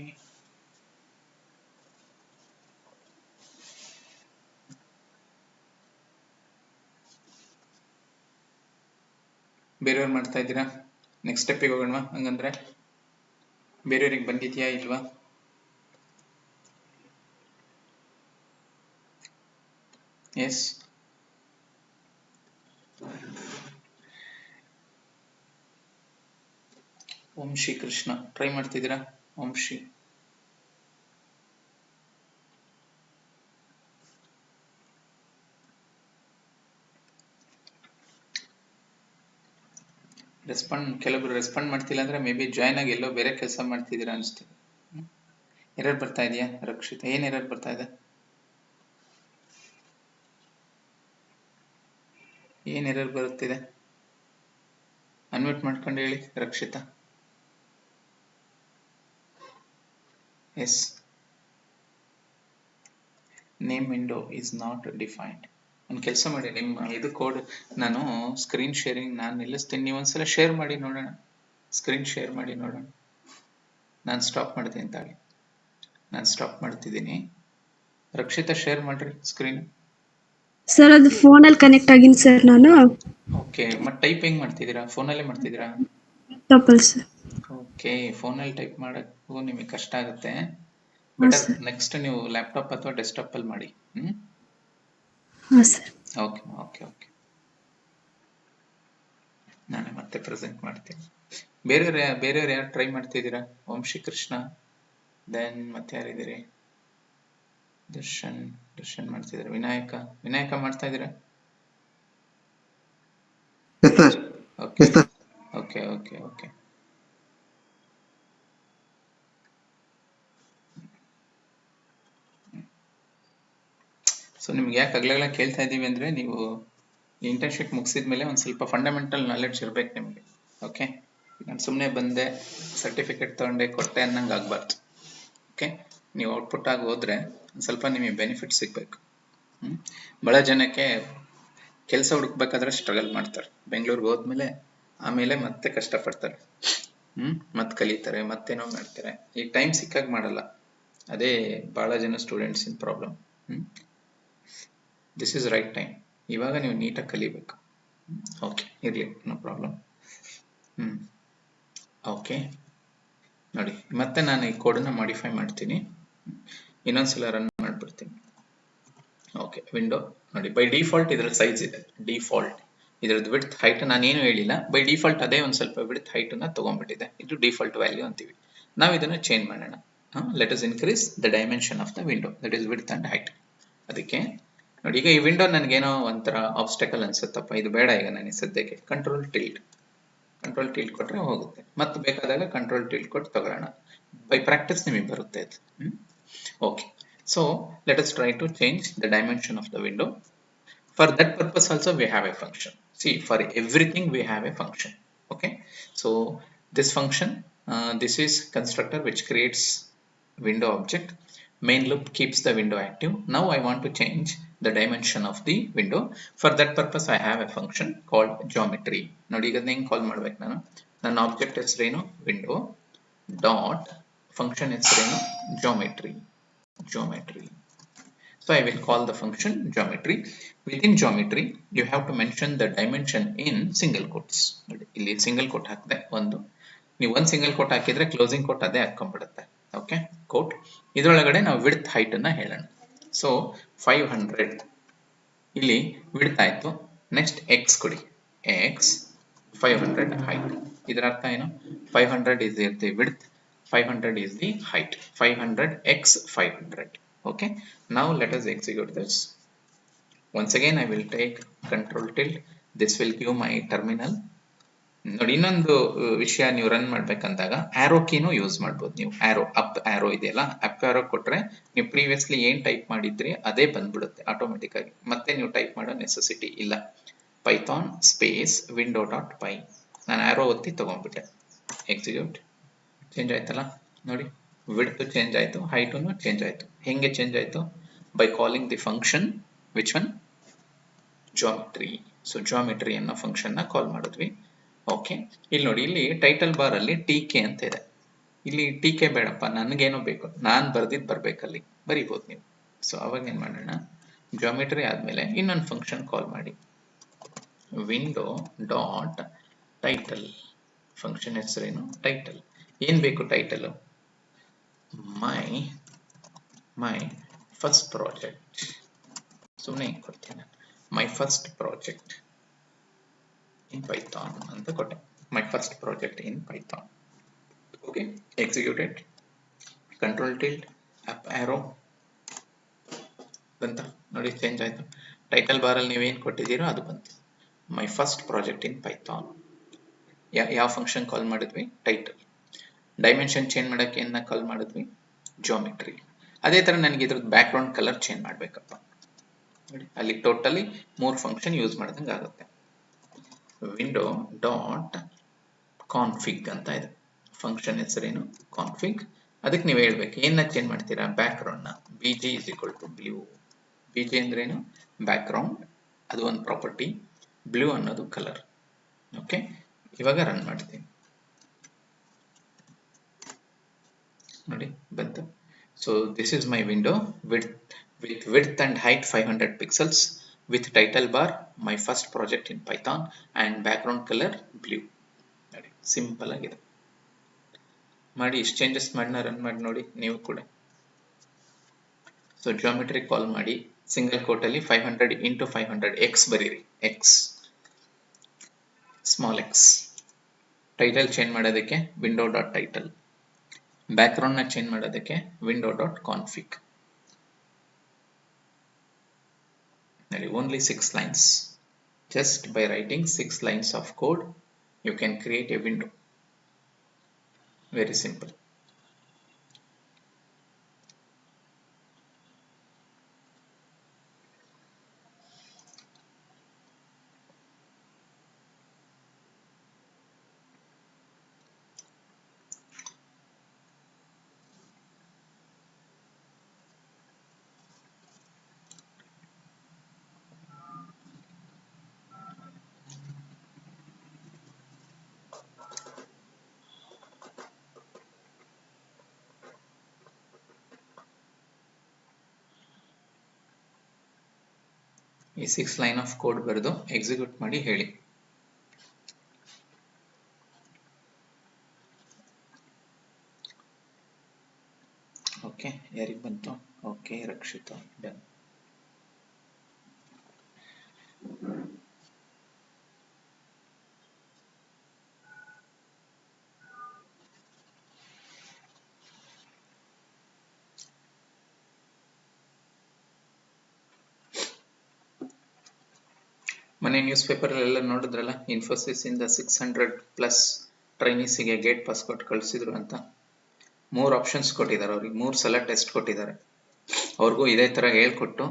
ಬೇರೆಯವ್ರು ಮಾಡ್ತಾ ಇದ್ದೀರಾ? ನೆಕ್ಸ್ಟ್ ಸ್ಟೆಪ್ಪಿಗೆ ಹೋಗೋಣ. ಹಂಗಂದ್ರೆ ಬೇರೆಯವ್ರಿಗೆ ಬಂದಿದೆಯಾ ಇಲ್ವಾ? ಎಸ್, ಓಂ ಶ್ರೀ ಕೃಷ್ಣ ಟ್ರೈ ಮಾಡ್ತಿದ್ದೀರಾ? ಓಂ ಶ್ರೀ, ಕೆಲವರು ರೆಸ್ಪಾಂಡ್ ಮಾಡ್ತಿಲ್ಲ ಅಂದ್ರೆ ಮೇ ಬಿ ಜಾಯ್ನ್ ಆಗಿ ಎಲ್ಲೋ ಬೇರೆ ಕೆಲಸ ಮಾಡ್ತಿದ್ದೀರಾ ಅನಿಸ್ತಿದೆ. ಎರರ್ ಬರ್ತಾ ಇದೆಯಾ ರಕ್ಷಿತ? ಏನ್ ಎರರ್ ಬರ್ತಾ ಇದೆ? ಏನ್ ಎರರ್ ಬರುತ್ತಿದೆ? ಅನ್ಮ್ಯೂಟ್ ಮಾಡ್ಕೊಂಡು ಹೇಳಿ Rakshita. Yes, name window is not defined. ಒಂದು ಕೆಲಸ ಮಾಡಿ, ನಿಮ್ಮ ಇದು ಕೋಡ್ ನಾನು ಸ್ಕ್ರೀನ್ ಶೇರಿಂಗ್ ನಾನು ನಿಲ್ಲಿಸ್ತೀನಿ, ನೀವು ಒಂದ್ಸಲ ಶೇರ್ ಮಾಡಿ ನೋಡೋಣ. ಸ್ಕ್ರೀನ್ ಶೇರ್ ಮಾಡಿ ನೋಡೋಣ. ನಾನು ಸ್ಟಾಪ್ ಮಾಡ್ತೀನಿ ತಾಳಿ, ನಾನು ಸ್ಟಾಪ್ ಮಾಡ್ತಿದ್ದೀನಿ. ರಕ್ಷಿತಾ ಶೇರ್ ಮಾಡ್ರಿ ಸ್ಕ್ರೀನ್. ಸರ್ ಅದು ಫೋನಲ್ಲಿ ಕನೆಕ್ಟ್ ಆಗಿನಿ ಸರ್ ನಾನು. ಓಕೆ, ಮತ್ತೆ ಟೈಪ್ ಹೆಂಗ್ ಮಾಡ್ತಿದ್ದೀರಾ? ಫೋನಲ್ಲೇ ಮಾಡ್ತಿದ್ದೀರಾ? ಲ್ಯಾಪ್ಟಾಪಲ್ಲಿ ಸರ್. ಓಕೆ, ಫೋನಲ್ಲಿ ಟೈಪ್ ಮಾಡೋಕ್ಕೂ ನಿಮಗೆ ಕಷ್ಟ ಆಗುತ್ತೆ. ಹಾಂ ಬೆಟರ್ ಸರ್. ನೆಕ್ಸ್ಟ್ ನೀವು ಲ್ಯಾಪ್ಟಾಪ್ ಅಥವಾ ಡೆಸ್ಕ್ಟಾಪಲ್ಲಿ ಮಾಡಿ. ಹಾಂ ಸರ್. ಓಕೆ ಓಕೆ ಓಕೆ, ನಾನೇ ಮತ್ತೆ ಪ್ರೆಸೆಂಟ್ ಮಾಡ್ತೀನಿ. ಬೇರೆಯವ್ರು ಯಾರು ಟ್ರೈ ಮಾಡ್ತಿದ್ದೀರಾ? ವಂಶಿ ಕೃಷ್ಣ, ದೆನ್ ಮತ್ತೆ ಯಾರಿದ್ದೀರಿ? ದರ್ಶನ್ ಮಾಡ್ತಿದ್ದೀರಾ? ವಿನಾಯಕ ಮಾಡ್ತಾ ಇದ್ದೀರಾ? Okay okay okay okay. So ನಿಮ್ಗೆ ಯಾಕೆ ಹಗಲೆಲ್ಲ ಕೇಳ್ತಾ ಇದ್ದೀವಿ ಅಂದರೆ, ನೀವು ಇಂಟರ್ನ್ಶಿಪ್ ಮುಗಿಸಿದ ಮೇಲೆ ಒಂದು ಸ್ವಲ್ಪ ಫಂಡಮೆಂಟಲ್ ನಾಲೆಡ್ಜ್ ಇರಬೇಕು ನಿಮಗೆ. ಓಕೆ, ನಾನು ಸುಮ್ಮನೆ ಬಂದೆ ಸರ್ಟಿಫಿಕೇಟ್ ತೊಗೊಂಡೆ ಕೊಟ್ಟೆ ಅನ್ನಂಗೆ ಆಗಬಾರ್ದು. ಓಕೆ, ನೀವು ಔಟ್ಪುಟ್ ಆಗಿ ಹೋದರೆ ಒಂದು ಸ್ವಲ್ಪ ನಿಮಗೆ ಬೆನಿಫಿಟ್ ಸಿಗಬೇಕು. ಭಾಳ ಜನಕ್ಕೆ ಕೆಲಸ ಹುಡುಕ್ಬೇಕಾದ್ರೆ ಸ್ಟ್ರಗಲ್ ಮಾಡ್ತಾರೆ. ಬೆಂಗಳೂರಿಗೆ ಹೋದ್ಮೇಲೆ ಆಮೇಲೆ ಮತ್ತೆ ಕಷ್ಟಪಡ್ತಾರೆ, ಮತ್ತೆ ಕಲಿತಾರೆ, ಮತ್ತೇನೋ ಮಾಡ್ತಾರೆ. ಈಗ ಟೈಮ್ ಸಿಕ್ಕಾಗ ಮಾಡಲ್ಲ. ಅದೇ ಭಾಳ ಜನ ಸ್ಟೂಡೆಂಟ್ಸಿನ problem. This is right time. ಇವಾಗ ನೀವು ನೀಟಾಗಿ ಕಲಿಬೇಕು. ಓಕೆ, ಇರಲಿ, ನೋ ಪ್ರಾಬ್ಲಮ್. ಓಕೆ, ನೋಡಿ ಮತ್ತೆ ನಾನು ಈ ಕೋಡನ್ನು ಮಾಡಿಫೈ ಮಾಡ್ತೀನಿ. ಇನ್ನೊಂದ್ಸಲ ರನ್ ಮಾಡಿಬಿಡ್ತೀನಿ. ಓಕೆ, ವಿಂಡೋ ನೋಡಿ, ಬೈ ಡಿಫಾಲ್ಟ್ ಇದರ ಸೈಜ್ ಇದೆ. ಡಿಫಾಲ್ಟ್ ಇದರದ್ದು ವಿಡ್ತ್ ಹೈಟ್ ನಾನೇನು ಹೇಳಿಲ್ಲ. ಬೈ ಡಿಫಾಲ್ಟ್ ಅದೇ ಒಂದು ಸ್ವಲ್ಪ ವಿಡ್ತ್ ಹೈಟನ್ನು ತೊಗೊಂಡ್ಬಿಟ್ಟಿದೆ. ಇದು ಡಿಫಾಲ್ಟ್ ವ್ಯಾಲ್ಯೂ ಅಂತೀವಿ. ನಾವು ಇದನ್ನು ಚೇಂಜ್ ಮಾಡೋಣ. Let us increase the dimension of the window, that is width and height. ಅದಕ್ಕೆ ನೋಡಿ, ಈಗ ಈ ವಿಂಡೋ ನನಗೇನೋ ಒಂಥರ ಆಬ್ಸ್ಟಕಲ್ ಅನ್ಸುತ್ತಪ್ಪ, ಇದು ಬೇಡ ಈಗ ನನಗೆ ಸದ್ಯಕ್ಕೆ. ಕಂಟ್ರೋಲ್ ಟಿಲ್ಟ್ ಕೊಟ್ಟರೆ ಹೋಗುತ್ತೆ. ಮತ್ತೆ ಬೇಕಾದಾಗ ಕಂಟ್ರೋಲ್ ಟಿಲ್ಟ್ ಕೊಟ್ಟು ತಗೊಳ್ಳೋಣ. ಬೈ ಪ್ರಾಕ್ಟೀಸ್ ನಿಮಗೆ ಬರುತ್ತೆ ಅದು. Okay, so let us try to change the dimension of the window. For that purpose also we have a function. See, for everything we have a function. Okay, so this function, this is constructor which creates window object. Main loop keeps the window active. Now I want to change the dimension of the window. For that purpose I have a function called geometry. ನೋಡಿ, ಈಗ ಹೆಂಗೆ ಕಾಲ್ ಮಾಡ್ಬೇಕು ನಾನು? ನನ್ನ object ಹೆಸರೇನು? Window dot function ಹೆಸರೇನು? geometry. So I will call the function geometry. Within geometry you have to mention the dimension in single quotes. ಇಲ್ಲಿ single quote ಹಾಕಿದೆ ಒಂದು. ನೀವು ಒಂದು single quote ಹಾಕಿದ್ರೆ closing quote ಅದೇ ಹಾಕೊಂಡ್ಬಿಡುತ್ತೆ. ಓಕೆ, ಕೋಟ್ ಇದರೊಳಗಡೆ ನಾವು ವಿಡ್ತ್ ಹೈಟ್ ಅನ್ನ ಹೇಳೋಣ. ಸೊ 500 ಇಲ್ಲಿ ವಿಡ್ತ್ ಆಯ್ತು. ನೆಕ್ಸ್ಟ್ ಎಕ್ಸ್ ಕೊಡಿ, ಎಕ್ಸ್ 500 ಹೈಟ್. ಇದರ ಅರ್ಥ ಏನು? 500 is the width, 500 is the height. 500 x 500. Okay, now let us execute this. Once again I will take control tilt. This will give my terminal. ನೋಡಿ, ಇನ್ನೊಂದು ವಿಷಯ, ನೀವು ರನ್ ಮಾಡ್ಬೇಕಂದಾಗ ಆರೋ ಕೀನು use ಮಾಡ್ಬೋದು ನೀವು. ಆರೋ, ಅಪ್ ಆರೋ ಇದೆಯಲ್ಲ, ಅಪ್ ಆರೋ ಕೊಟ್ರೆ ನೀವು previously ಏನ್ ಟೈಪ್ ಮಾಡಿದ್ರಿ ಅದೇ ಬಂದ್ಬಿಡುತ್ತೆ ಆಟೋಮೆಟಿಕ್ ಆಗಿ. ಮತ್ತೆ ನೀವು ಟೈಪ್ ಮಾಡೋ ನೆಸೆಸಿಟಿ ಇಲ್ಲ. Python space window dot py, ನಾನು ಆರೋ ಒತ್ತಿ ತಗೊಂಡ್ಬಿಟ್ಟೆ. ಎಕ್ಸಿಕ್ಯೂಟ್. ಚೇಂಜ್ ಆಯ್ತಲ್ಲ ನೋಡಿ, ವಿಡ್ತ್ ಚೇಂಜ್ ಆಯ್ತು, ಹೈಟನ್ನು ಚೇಂಜ್ ಆಯ್ತು. ಹೆಂಗೆ ಚೇಂಜ್ ಆಯ್ತು? By calling the function which one? Geometry. So geometry ಅನ್ನೋ ಫಂಕ್ಷನ್ ನ ಕಾಲ್ ಮಾಡಿದ್ವಿ. ಓಕೆ, ಇಲ್ಲಿ ನೋಡಿ, ಇಲ್ಲಿ ಟೈಟಲ್ ಬಾರ್ ಅಲ್ಲಿ ಟಿಕೆ ಅಂತ ಇದೆ. ಇಲ್ಲಿ ಟಿಕೆ ಬೇಡಪ್ಪ, ನನಗೇನೋ ಬೇಕು, ನಾನು ಬರ್ದಿದ್ದು ಬರ್ಬೇಕಲ್ಲಿ, ಬರಿಬೋದು ನೀವು. ಸೊ ಅವಾಗ ಏನ್ ಮಾಡೋಣ? ಜಾಮೆಟ್ರಿ ಆದ್ಮೇಲೆ ಇನ್ನೊಂದು ಫಂಕ್ಷನ್ ಕಾಲ್ ಮಾಡಿ, ವಿಂಡೋ ಡಾಟ್ ಟೈಟಲ್. ಫಂಕ್ಷನ್ ಹೆಸರೇನು? ಟೈಟಲ್. ಏನ್ ಬೇಕು ಟೈಟಲ್? My first project. ಸುಮ್ಮನೆ ಕೊಡ್ತೀನಿ, my first project in Python ಅಂತ ಕೊಟ್ಟೆ. my first project in Python. Okay, execute it. Control tilt, up arrow ಬಂತ ನೋಡಿ, ಚೇಂಜ್ ಆಯ್ತು. ಟೈಟಲ್ ಬಾರ್ ಅಲ್ಲಿ ನೀವೇನು ಕೊಟ್ಟಿದ್ದೀರೋ ಅದು ಬಂತು. my first project in Python. ಯಾವ ಫಂಕ್ಷನ್ ಕಾಲ್ ಮಾಡಿದ್ವಿ? ಟೈಟಲ್. ಡೈಮೆನ್ಷನ್ ಚೇಂಜ್ ಮಾಡಕ್ಕೆ ಏನ ಕಾಲ್ ಮಾಡಿದ್ವಿ? ಜಾಮೆಟ್ರಿ. ಅದೇ ತರ ನನಗೆ ಇದ್ರದ್ದು ಬ್ಯಾಕ್ ಗ್ರೌಂಡ್ ಕಲರ್ ಚೇಂಜ್ ಮಾಡ್ಬೇಕಪ್ಪ ನೋಡಿ, ಅಲ್ಲಿ ಟೋಟಲಿ 3 ಫಂಕ್ಷನ್ ಯೂಸ್ ಮಾಡ್ದಂಗೆ ಆಗುತ್ತೆ. ವಿಂಡೋ ಡಾಟ್ ಕಾನ್ಫಿಗ್ ಅಂತ ಇದೆ. ಫಂಕ್ಷನ್ ಹೆಸರೇನು? ಕಾನ್ಫಿಗ್. ಅದಕ್ಕೆ ನೀವು ಹೇಳ್ಬೇಕು ಏನ ಚೇಂಜ್ ಮಾಡ್ತೀರಾ? ಬ್ಯಾಕ್ ಗ್ರೌಂಡ್ ನ. bg is equal to blue. bg ಅಂದ್ರೇನು? ಬ್ಯಾಕ್ ಗ್ರೌಂಡ್, ಅದು ಒಂದು ಪ್ರಾಪರ್ಟಿ. ಬ್ಲೂ ಅನ್ನೋದು ಕಲರ್. ಓಕೆ, ಇವಾಗ ರನ್ ಮಾಡ್ತೀನಿ ನೋಡಿ, ಬಂತು. So this is my window with width and height 500 pixels. with title bar my first project in Python and background color blue. ನೋಡಿ simple ಆಗಿದೆ ಮಾಡಿ. ಇಷ್ಟು ಚೇಂಜಸ್ ಮಾಡಿ ರನ್ ಮಾಡಿ ನೋಡಿ ನೀವು ಕೂಡ. ಸೊ ಜಿಯೋಮೆಟ್ರಿ ಕಾಲ್ ಮಾಡಿ, ಸಿಂಗಲ್ ಕೋಟ್ ಅಲ್ಲಿ 500 ಇಂಟು 500 ಎಕ್ಸ್ ಬರೀರಿ, X small X. Title change ಮಾಡೋದಕ್ಕೆ ವಿಂಡೋ ಡಾಟ್ ಟೈಟಲ್, ಬ್ಯಾಕ್ಗ್ರೌಂಡ್ ನ ಚೇಂಜ್ ಮಾಡೋದಕ್ಕೆ window dot config. Only 6 lines. Just by writing 6 lines of code, you can create a window. Very simple. ಈ 6 line of code ಬರೆದು execute ಮಾಡಿ ಹೇಳಿ. Okay, ಯಾರಿಗೆ ಬಂತು? Okay, Rakshita, done. ಮನೆ ನ್ಯೂಸ್ ಪೇಪರ್ ಎಲ್ಲ ನೋಡಿದ್ರಲ್ಲ, ಇನ್ಫೋಸಿಸ್ ಇಂದ 600+ ಟ್ರೈನೀಸಿಗೆ ಗೇಟ್ ಪಾಸ್ ಕೊಟ್ಟು ಕಳಿಸಿದ್ರು ಅಂತ. 3 ಆಪ್ಷನ್ಸ್ ಕೊಟ್ಟಿದ್ದಾರೆ ಅವ್ರಿಗೆ, 3 ಸಲ ಟೆಸ್ಟ್ ಕೊಟ್ಟಿದ್ದಾರೆ. ಅವ್ರಿಗೂ ಇದೇ ತರ ಹೇಳ್ಕೊಟ್ಟು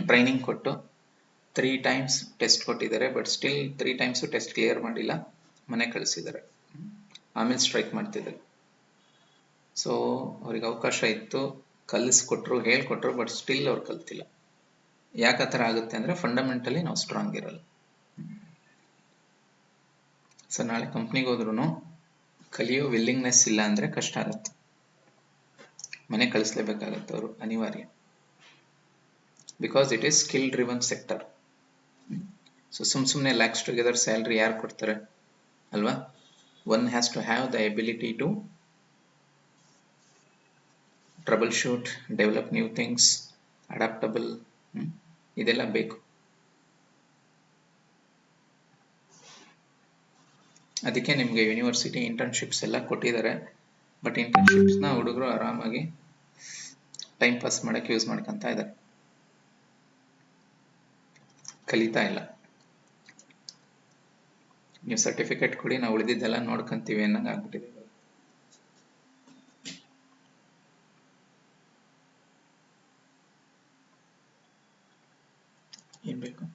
ಟ್ರೈನಿಂಗ್ ಕೊಟ್ಟು 3 ಟೈಮ್ಸ್ ಟೆಸ್ಟ್ ಕೊಟ್ಟಿದ್ದಾರೆ. But still 3 times test clear ಮಾಡಿಲ್ಲ, ಮನೆ ಕಳಿಸಿದ್ದಾರೆ. ಆಮೇಲೆ ಸ್ಟ್ರೈಕ್ ಮಾಡ್ತಿದ್ದಾರೆ. ಸೊ ಅವ್ರಿಗೆ ಅವಕಾಶ ಇತ್ತು, ಕಲಿಸ್ಕೊಟ್ರು, ಹೇಳ್ಕೊಟ್ರು, ಬಟ್ ಸ್ಟಿಲ್ ಅವ್ರು ಕಲ್ತಿಲ್ಲ. ಯಾಕೆ ಆ ಥರ ಆಗುತ್ತೆ ಅಂದರೆ ಫಂಡಮೆಂಟಲಿ ನಾವು ಸ್ಟ್ರಾಂಗ್ ಇರಲ್ಲ. ಸೊ ನಾಳೆ ಕಂಪ್ನಿಗೆ ಹೋದ್ರೂ ಕಲಿಯೋ ವಿಲ್ಲಿಂಗ್ನೆಸ್ ಇಲ್ಲ ಅಂದರೆ ಕಷ್ಟ ಆಗುತ್ತೆ, ಮನೆ ಕಳಿಸ್ಲೇಬೇಕಾಗತ್ತೆ ಅವರು, ಅನಿವಾರ್ಯ. Because it is skill driven sector. So ಸುಮ್ಮನೆ ಲ್ಯಾಕ್ಸ್ ಟುಗೆದರ್ ಸ್ಯಾಲ್ರಿ ಯಾರು ಕೊಡ್ತಾರೆ ಅಲ್ವಾ? One has to have the ability to troubleshoot, develop new things, adaptable, ಇದೆಲ್ಲ ಬೇಕು. ಅದಕ್ಕೆ ನಿಮಗೆ ಯೂನಿವರ್ಸಿಟಿ ಇಂಟರ್ನ್ಶಿಪ್ಸ್ ಎಲ್ಲ ಕೊಟ್ಟಿದ್ದಾರೆ. ಬಟ್ ಇಂಟರ್ನ್ಶಿಪ್ಸ್ನ ಹುಡುಗರು ಆರಾಮಾಗಿ ಟೈಮ್ ಪಾಸ್ ಮಾಡೋಕ್ಕೆ ಯೂಸ್ ಮಾಡ್ಕೊತಾ ಇದ್ದಾರೆ, ಕಲಿತಾ ಇಲ್ಲ. ನೀವು ಸರ್ಟಿಫಿಕೇಟ್ ಕೊಡಿ, ನಾವು ಉಳಿದಿದ್ದೆಲ್ಲ ನೋಡ್ಕೊಂತೀವಿ ಅನ್ನಂಗೆ ಆಗ್ಬಿಟ್ಟಿದೆ. ಏನ್ ಬೇಕು?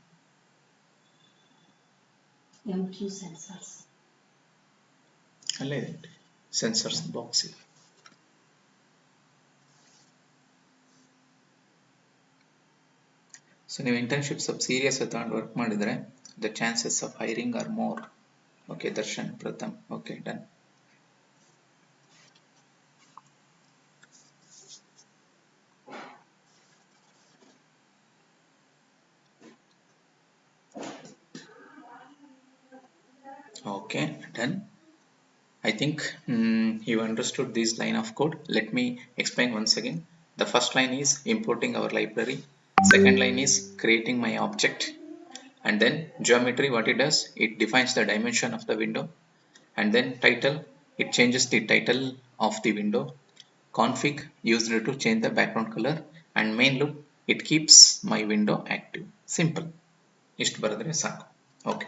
ಅಲ್ಲೇ ಇದೆ ಸೆನ್ಸರ್ಸ್ ಬಾಕ್ಸ್ ಇದೆ. ಸೊ ನೀವು ಇಂಟರ್ನ್ಶಿಪ್ ಸ್ವಲ್ಪ ಸೀರಿಯಸ್ ತಗೊಂಡು ವರ್ಕ್ ಮಾಡಿದ್ರೆ the chances of hiring are more. Okay Darshan, Pratham, okay done. Okay, done. I think you understood this line of code. Let me explain once again. The first line is importing our library. Second line is creating my object. And then geometry, what it does, it defines the dimension of the window. And then title, it changes the title of the window. Config, used to change the background color. And main loop, it keeps my window active. Simple. ಇಷ್ಟು ಬರೆದ್ರೆ ಸಾಕು. Okay,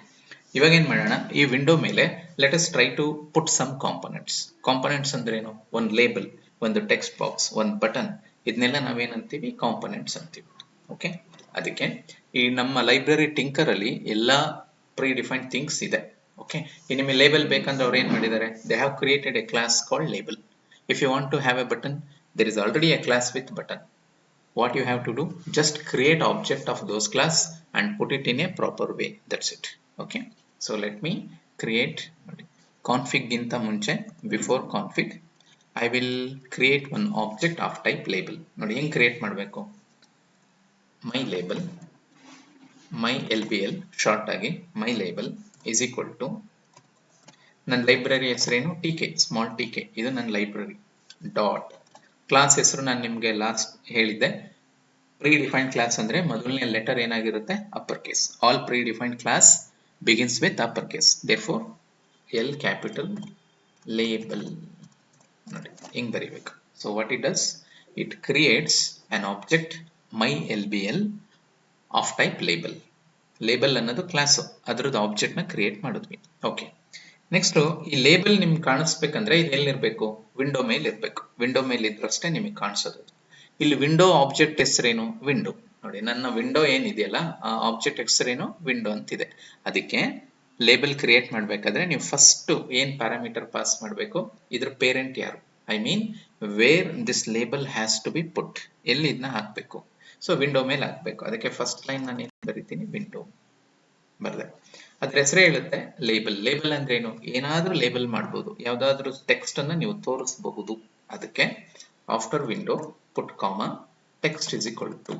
ಇವಾಗ ಏನು ಮಾಡೋಣ, ಈ window ಮೇಲೆ let us try to put some components. Components ಅಂದ್ರೆ ಏನು? ಒಂದು ಲೇಬಲ್, ಒಂದು ಟೆಕ್ಸ್ಟ್ ಬಾಕ್ಸ್, ಒಂದು ಬಟನ್, ಇದನ್ನೆಲ್ಲ ನಾವೇನಂತೀವಿ? ಕಾಂಪೊನೆಂಟ್ಸ್ ಅಂತೀವಿ. ಓಕೆ, ಅದಕ್ಕೆ ಈ ನಮ್ಮ ಲೈಬ್ರರಿ ಟಿಂಕರ್ ಅಲ್ಲಿ ಎಲ್ಲ ಪ್ರೀ ಡಿಫೈನ್ಡ್ ಥಿಂಗ್ಸ್ ಇದೆ. ಓಕೆ, ಈ ನಿಮಗೆ ಲೇಬಲ್ ಬೇಕಂದ್ರೆ ಅವ್ರು ಏನು ಮಾಡಿದ್ದಾರೆ? They have created a class called label. If you want to have a button, there is already a class with button. What you have to do, just create object of those class and put it in a proper way. That's it. Okay, so let me create config ginta munche, before config I will create one object of type label. Nodi heng create madbeku, my label my L B L short ಆಗಿ ಮೈ label is equal to ನನ್ನ library ಹೆಸರೇನು T K small T K, ಇದು ನನ್ನ library dot class ಹೆಸರು ನಾನು ನಿಮಗೆ last ಹೇಳಿದ್ದೆ. Pre defined class ಅಂದ್ರೆ ಮೊದಲನೇ ಲೆಟರ್ ಏನಾಗಿರುತ್ತೆ upper case. All predefined class begins with upper case, therefore L capital label ನೋಡಿ ಹಿಂಗ್ ಬರಿಬೇಕು. So what it does, it creates an object my L B L of type label. Label ಅನ್ನೋದು class, ಅದ್ರದ್ದು object ನ create ಮಾಡಿದ್ವಿ. ಓಕೆ, next ಈ label ನಿಮ್ಗೆ ಕಾಣಿಸ್ಬೇಕಂದ್ರೆ ಇದು ಎಲ್ಲಿರ್ಬೇಕು, ವಿಂಡೋ ಮೇಲೆ ಇರ್ಬೇಕು. ವಿಂಡೋ ಮೇಲೆ ಇದ್ರಷ್ಟೇ ನಿಮಗೆ ಕಾಣಿಸೋದು. ಇಲ್ಲಿ ವಿಂಡೋ ಆಬ್ಜೆಕ್ಟ್ ಹೆಸರೇನು ವಿಂಡೋ. ನೋಡಿ ನನ್ನ ವಿಂಡೋ ಏನಿದೆಯಲ್ಲ ಆ ಆಬ್ಜೆಕ್ಟ್ ಹೆಸರೇನು ವಿಂಡೋ ಅಂತಿದೆ. ಅದಕ್ಕೆ ಲೇಬಲ್ ಕ್ರಿಯೇಟ್ ಮಾಡಬೇಕಾದ್ರೆ ನೀವು ಫಸ್ಟ್ ಏನ್ ಪ್ಯಾರಾಮೀಟರ್ ಪಾಸ್ ಮಾಡಬೇಕು, ಇದ್ರ ಪೇರೆಂಟ್ ಯಾರು, I mean where this label has to be put, ಎಲ್ಲಿ ಇದನ್ನ ಹಾಕ್ಬೇಕು. ಸೊ ವಿಂಡೋ ಮೇಲೆ ಹಾಕ್ಬೇಕು. ಅದಕ್ಕೆ ಫಸ್ಟ್ ಲೈನ್ ನಾನು ಏನ್ ಬರೀತೀನಿ, ವಿಂಡೋ ಬರ್ದೆ. ಅದ್ರ ಹೆಸರೇ ಹೇಳುತ್ತೆ ಲೇಬಲ್. ಲೇಬಲ್ ಅಂದ್ರೆ ಏನು, ಏನಾದ್ರೂ ಲೇಬಲ್ ಮಾಡಬಹುದು, ಯಾವ್ದಾದ್ರು ಟೆಕ್ಸ್ಟ್ ಅನ್ನ ನೀವು ತೋರಿಸಬಹುದು. ಅದಕ್ಕೆ after window put comma text is equal to,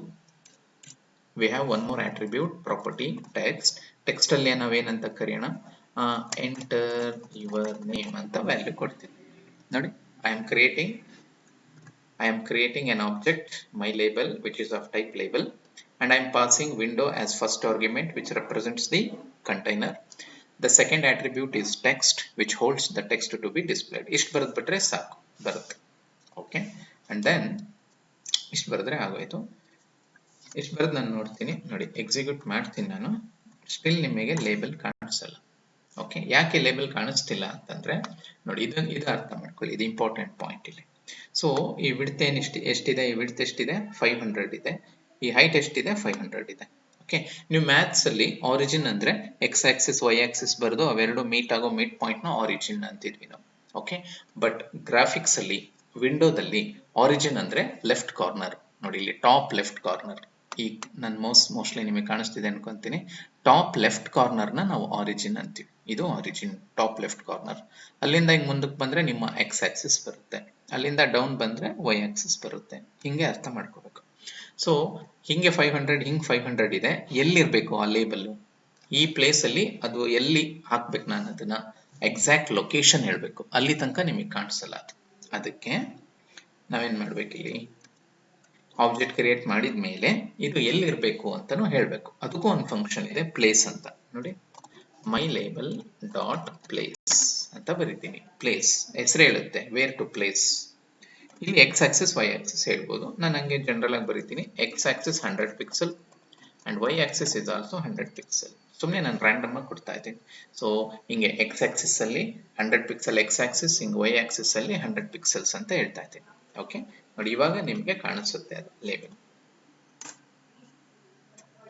we have one more attribute property text. Text ಅಲ್ಲಿ ನಾವೇನಂತ ಕರೆಯೋಣ, ಎಂಟರ್ ಯುವರ್ ನೇಮ್ ಅಂತ ವ್ಯಾಲ್ಯೂ ಕೊಡ್ತೀನಿ. ನೋಡಿ, I am creating an object my label which is of type label, and I am passing window as first argument which represents the container. The second attribute is text which holds the text to be displayed. ಇಷ್ಟು ಬರೆದು ಬಿಟ್ರೆ ಸಾಕು ಬರುತ್ತೆ. Okay, and then ಇಷ್ಟು ಬರೆದ್ರೆ ಆಗೋಯ್ತು. ಇಷ್ಟು ಬರೆದು ನಾನು ನೋಡ್ತೀನಿ, ನೋಡಿ ಎಕ್ಸಿಕ್ಯೂಟ್ ಮಾಡ್ತೀನಿ ನಾನು, ಸ್ಟಿಲ್ ನಿಮಗೆ ಲೇಬಲ್ ಕಾಣಿಸಲ್ಲ. ಓಕೆ, ಯಾಕೆ ಲೇಬಲ್ ಕಾಣಿಸ್ತಿಲ್ಲ ಅಂತಂದ್ರೆ ನೋಡಿ ಇದು ಅರ್ಥ ಮಾಡ್ಕೊಳ್ಳಿ, ಇದು ಇಂಪಾರ್ಟೆಂಟ್ ಪಾಯಿಂಟ್ ಇಲ್ಲಿ. ಸೊ ಈ ವಿಡ್ತ್ ಎಷ್ಟಿದೆ, ಈ ವಿಡ್ತ್ ಎಷ್ಟಿದೆ 500 ಇದೆ, ಈ ಹೈಟ್ ಎಷ್ಟಿದೆ 500 ಇದೆ. ಓಕೆ, ನೀವು ಮ್ಯಾಥ್ಸ್ ಅಲ್ಲಿ ಆರಿಜಿನ್ ಅಂದ್ರೆ ಎಕ್ಸ್ ಆಕ್ಸಿಸ್ ವೈ ಆಕ್ಸಿಸ್ ಬರೆದು ಅವೆರಡು ಮೀಟ್ ಆಗೋ ಮಿಡ್ ಪಾಯಿಂಟ್ ನ ಆರಿಜಿನ್ ಅಂತಿದ್ವಿ ನಾವು. ಓಕೆ, ಬಟ್ ಗ್ರಾಫಿಕ್ಸ್ ಅಲ್ಲಿ ವಿಂಡೋದಲ್ಲಿ ಆರಿಜಿನ್ ಅಂದ್ರೆ ಲೆಫ್ಟ್ ಕಾರ್ನರ್. ನೋಡಿ ಇಲ್ಲಿ ಟಾಪ್ ಲೆಫ್ಟ್ ಕಾರ್ನರ್, ಈ ನನ್ನ ಮೋಸ್ಟ್ಲಿ ನಿಮಗೆ ಕಾಣಿಸ್ತಿದೆ ಅನ್ಕೊಂತೀನಿ. ಟಾಪ್ ಲೆಫ್ಟ್ ಕಾರ್ನರ್ ನ ನಾವು ಆರಿಜಿನ್ ಅಂತೀವಿ. ಇದು ಆರಿಜಿನ್ ಟಾಪ್ ಲೆಫ್ಟ್ ಕಾರ್ನರ್. ಅಲ್ಲಿಂದ ಹಿಂಗ್ ಮುಂದಕ್ಕೆ ಬಂದ್ರೆ ನಿಮ್ಮ ಎಕ್ಸ್ ಆಕ್ಸಿಸ್ ಬರುತ್ತೆ, ಅಲ್ಲಿಂದ ಡೌನ್ ಬಂದ್ರೆ ವೈ ಆಕ್ಸಿಸ್ ಬರುತ್ತೆ. ಹಿಂಗೆ ಅರ್ಥ ಮಾಡ್ಕೋಬೇಕು. ಸೊ ಹಿಂಗೆ 500 ಹಿಂಗ್ 500 ಇದೆ, ಎಲ್ಲಿರ್ಬೇಕು ಆ ಲೇಬಲ್, ಈ ಪ್ಲೇಸ್ ಅಲ್ಲಿ ಅದು ಎಲ್ಲಿ ಹಾಕ್ಬೇಕು, ನಾನು ಅದನ್ನ ಎಕ್ಸಾಕ್ಟ್ ಲೊಕೇಶನ್ ಹೇಳ್ಬೇಕು. ಅಲ್ಲಿ ತನಕ ನಿಮಗೆ ಕಾಣಿಸಲ್ಲ ಅದು. ಅದಕ್ಕೆ ನಾವೇನ್ ಮಾಡ್ಬೇಕಿಲ್ಲಿ, ಆಬ್ಜೆಕ್ಟ್ ಕ್ರಿಯೇಟ್ ಮಾಡಿದ ಮೇಲೆ ಇದು ಎಲ್ಲಿರ್ಬೇಕು ಅಂತಾನು ಹೇಳ್ಬೇಕು. ಅದಕ್ಕೂ ಒಂದು ಫಂಕ್ಷನ್ ಇದೆ ಪ್ಲೇಸ್ ಅಂತ. ನೋಡಿ ಮೈ ಲೇಬಲ್ ಡಾಟ್ ಪ್ಲೇಸ್ ಅಂತ ಬರೀತೀನಿ. ಪ್ಲೇಸ್ ಹೆಸರು ಹೇಳುತ್ತೆ ವೇರ್ ಟು ಪ್ಲೇಸ್. ಇಲ್ಲಿ ಎಕ್ಸ್ ಆಕ್ಸಿಸ್ ವೈ ಆಕ್ಸಿಸ್ ಹೇಳ್ಬೋದು, ನಾನು ಹಂಗೆ ಜನರಲ್ ಆಗಿ ಬರೀತೀನಿ X axis 100 pixel and Y axis is also 100 pixel. ಸುಮ್ಮನೆ ನಾನು ರ್ಯಾಂಡಮ್ ಆಗಿ ಕೊಡ್ತಾ ಇದ್ದೀನಿ. ಸೊ ಹಿಂಗೆ ಎಕ್ಸ್ ಆಕ್ಸಿಸ್ ಅಲ್ಲಿ 100 ಪಿಕ್ಸೆಲ್ ಎಕ್ಸ್ ಆಕ್ಸಿಸ್, ಹಿಂಗೆ ವೈ ಆಕ್ಸಿಸ್ ಅಲ್ಲಿ 100 ಪಿಕ್ಸೆಲ್ಸ್ ಅಂತ ಹೇಳ್ತಾ ಇದ್ದೀನಿ. ಓಕೆ, ನೋಡಿ ಇವಾಗ ನಿಮ್ಗೆ ಕಾಣಿಸುತ್ತೆ ಅದು ಲೇಬಲ್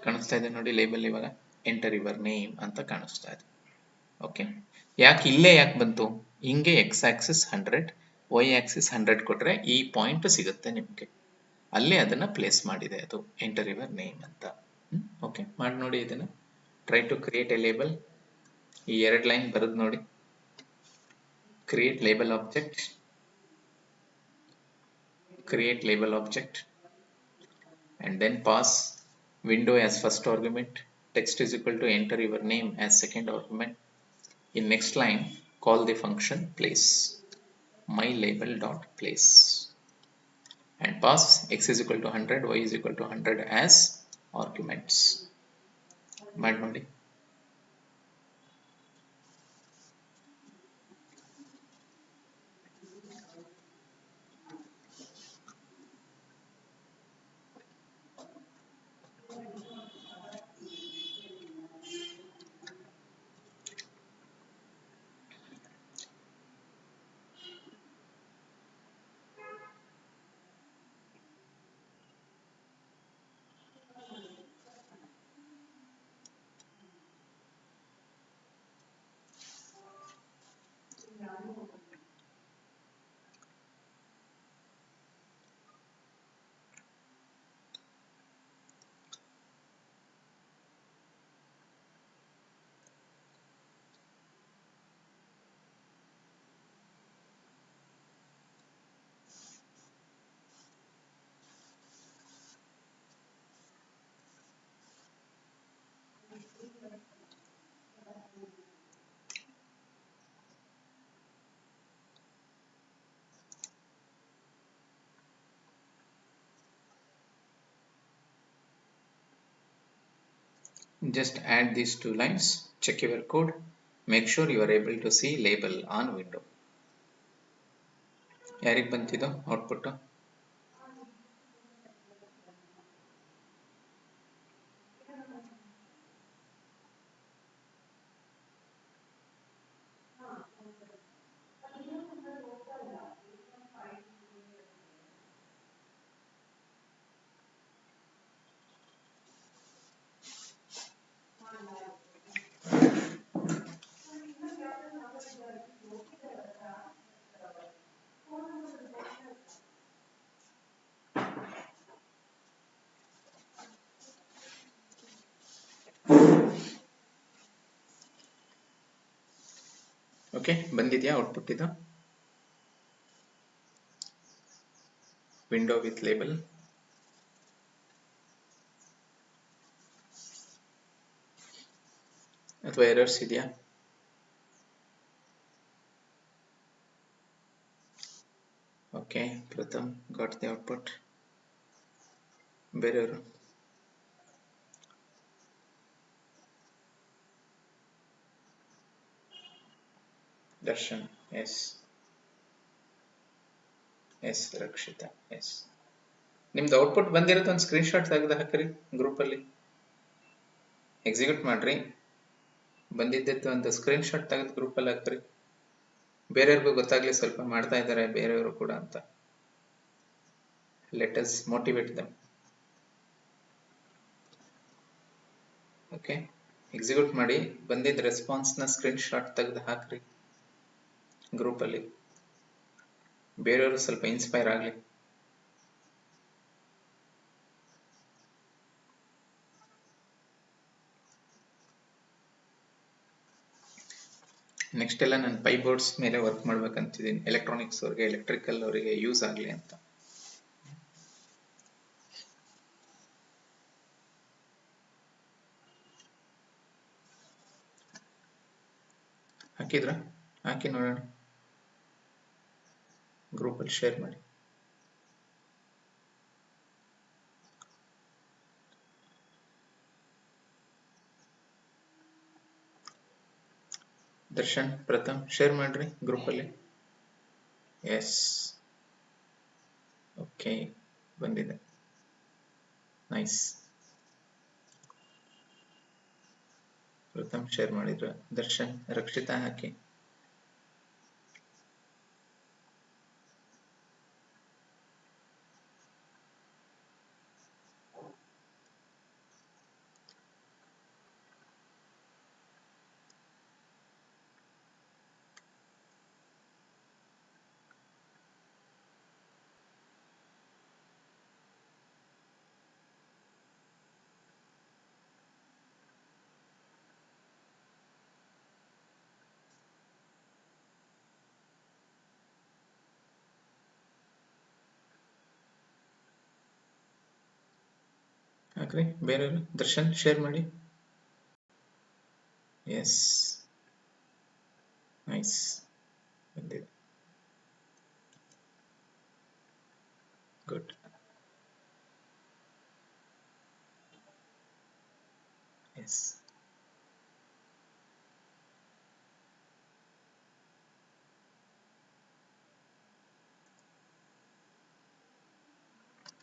ಕಾಣಿಸ್ತಾ ಇದೆ. ನೋಡಿ ಲೇಬಲ್ ಇವಾಗ ಎಂಟರ್ ಯುವರ್ ನೇಮ್ ಅಂತ ಕಾಣಿಸ್ತಾ ಇದೆ. ಓಕೆ, ಯಾಕೆ ಇಲ್ಲೇ ಯಾಕೆ ಬಂತು, ಹಿಂಗೆ ಎಕ್ಸ್ ಆಕ್ಸಿಸ್ 100 ವೈ ಆಕ್ಸಿಸ್ 100 ಕೊಟ್ರೆ ಈ ಪಾಯಿಂಟ್ ಸಿಗುತ್ತೆ ನಿಮ್ಗೆ, ಅಲ್ಲೇ ಅದನ್ನ ಪ್ಲೇಸ್ ಮಾಡಿದೆ ಅದು ಎಂಟರ್ ಯುವರ್ ನೇಮ್ ಅಂತ. ಓಕೆ, ಮಾಡಿ ನೋಡಿ ಇದನ್ನ. Try to create a label. ಈ ಎರಡು ಲೈನ್ ಬರೆದು ನೋಡಿ, create label object, create label object, and then pass window as first argument, text is equal to enter your name as second argument. In next line call the function place, my label dot place, and pass x is equal to 100 y is equal to 100 as arguments. ಮಾಡಿ ನೋಡಿ. Just add these two lines, check your code, make sure you are able to see label on window. ಯಾರಿಗೆ ಬಂತಿದ್ದು output? Okay, ಬಂದಿದೆಯಾ output? ಇದು window with label. ಅಥವಾ errors ಇದೆಯಾ? Okay, Pratham got the output. ಬೇರೆಯವರು? Darshan yes, yes Rakshita yes. ನಿಮ್ದು output ಬಂದಿರೋದು ಒಂದು ಸ್ಕ್ರೀನ್ ಶಾಟ್ ತೆಗೆದು ಹಾಕ್ರಿ ಗ್ರೂಪಲ್ಲಿ. ಎಕ್ಸಿಕ್ಯೂಟ್ ಮಾಡ್ರಿ, ಬಂದಿದ್ದದ್ದು ಒಂದು ಸ್ಕ್ರೀನ್ ಶಾಟ್ ತೆಗೆದು ಗ್ರೂಪಲ್ಲಿ ಹಾಕ್ರಿ. ಬೇರೆಯವ್ರಿಗೂ ಗೊತ್ತಾಗ್ಲಿ ಸ್ವಲ್ಪ ಮಾಡ್ತಾ ಇದ್ದಾರೆ ಬೇರೆಯವರು ಕೂಡ ಅಂತ. ಲೆಟ್ ಅಸ್ ಮೋಟಿವೇಟ್ ದಮ್. ಓಕೆ, ಎಕ್ಸಿಕ್ಯೂಟ್ ಮಾಡಿ ಬಂದಿದ್ದ ರೆಸ್ಪಾನ್ಸ್ನ ಸ್ಕ್ರೀನ್ ಶಾಟ್ ತೆಗೆದು ಹಾಕ್ರಿ ಗ್ರೂಪಲ್ಲಿ. ಬೇರೆಯವರು ಸ್ವಲ್ಪ ಇನ್ಸ್ಪೈರ್ ಆಗಲಿ. ನೆಕ್ಸ್ಟ್ ಎಲ್ಲ ನಾನು ಪೈ ಬೋರ್ಡ್ಸ್ ಮೇಲೆ ವರ್ಕ್ ಮಾಡ್ಬೇಕಂತಿದ್ದೀನಿ, ಎಲೆಕ್ಟ್ರಾನಿಕ್ಸ್ ಅವರಿಗೆ, ಎಲೆಕ್ಟ್ರಿಕಲ್ ಅವರಿಗೆ ಯೂಸ್ ಆಗಲಿ ಅಂತ. ಹಾಕಿದ್ರ? ಹಾಕಿ ನೋಡೋಣ, ಗ್ರೂಪಲ್ಲಿ ಶೇರ್ ಮಾಡಿ. ದರ್ಶನ್, ಪ್ರಥಮ್ ಶೇರ್ ಮಾಡ್ರಿ ಗ್ರೂಪಲ್ಲಿ. ಎಸ್, ಓಕೆ ಬಂದಿದೆ, ನೈಸ್. ಪ್ರಥಮ್ ಶೇರ್ ಮಾಡಿದ್ರು. ದರ್ಶನ್, ರಕ್ಷಿತಾ ಹಾಕಿ. ಹಾಕ್ರಿ ಬೇರೆಯವರು. ದರ್ಶನ್ ಶೇರ್ ಮಾಡಿ. ಎಸ್, ನೈಸ್ ಬಂದಿದೆ, good. Yes,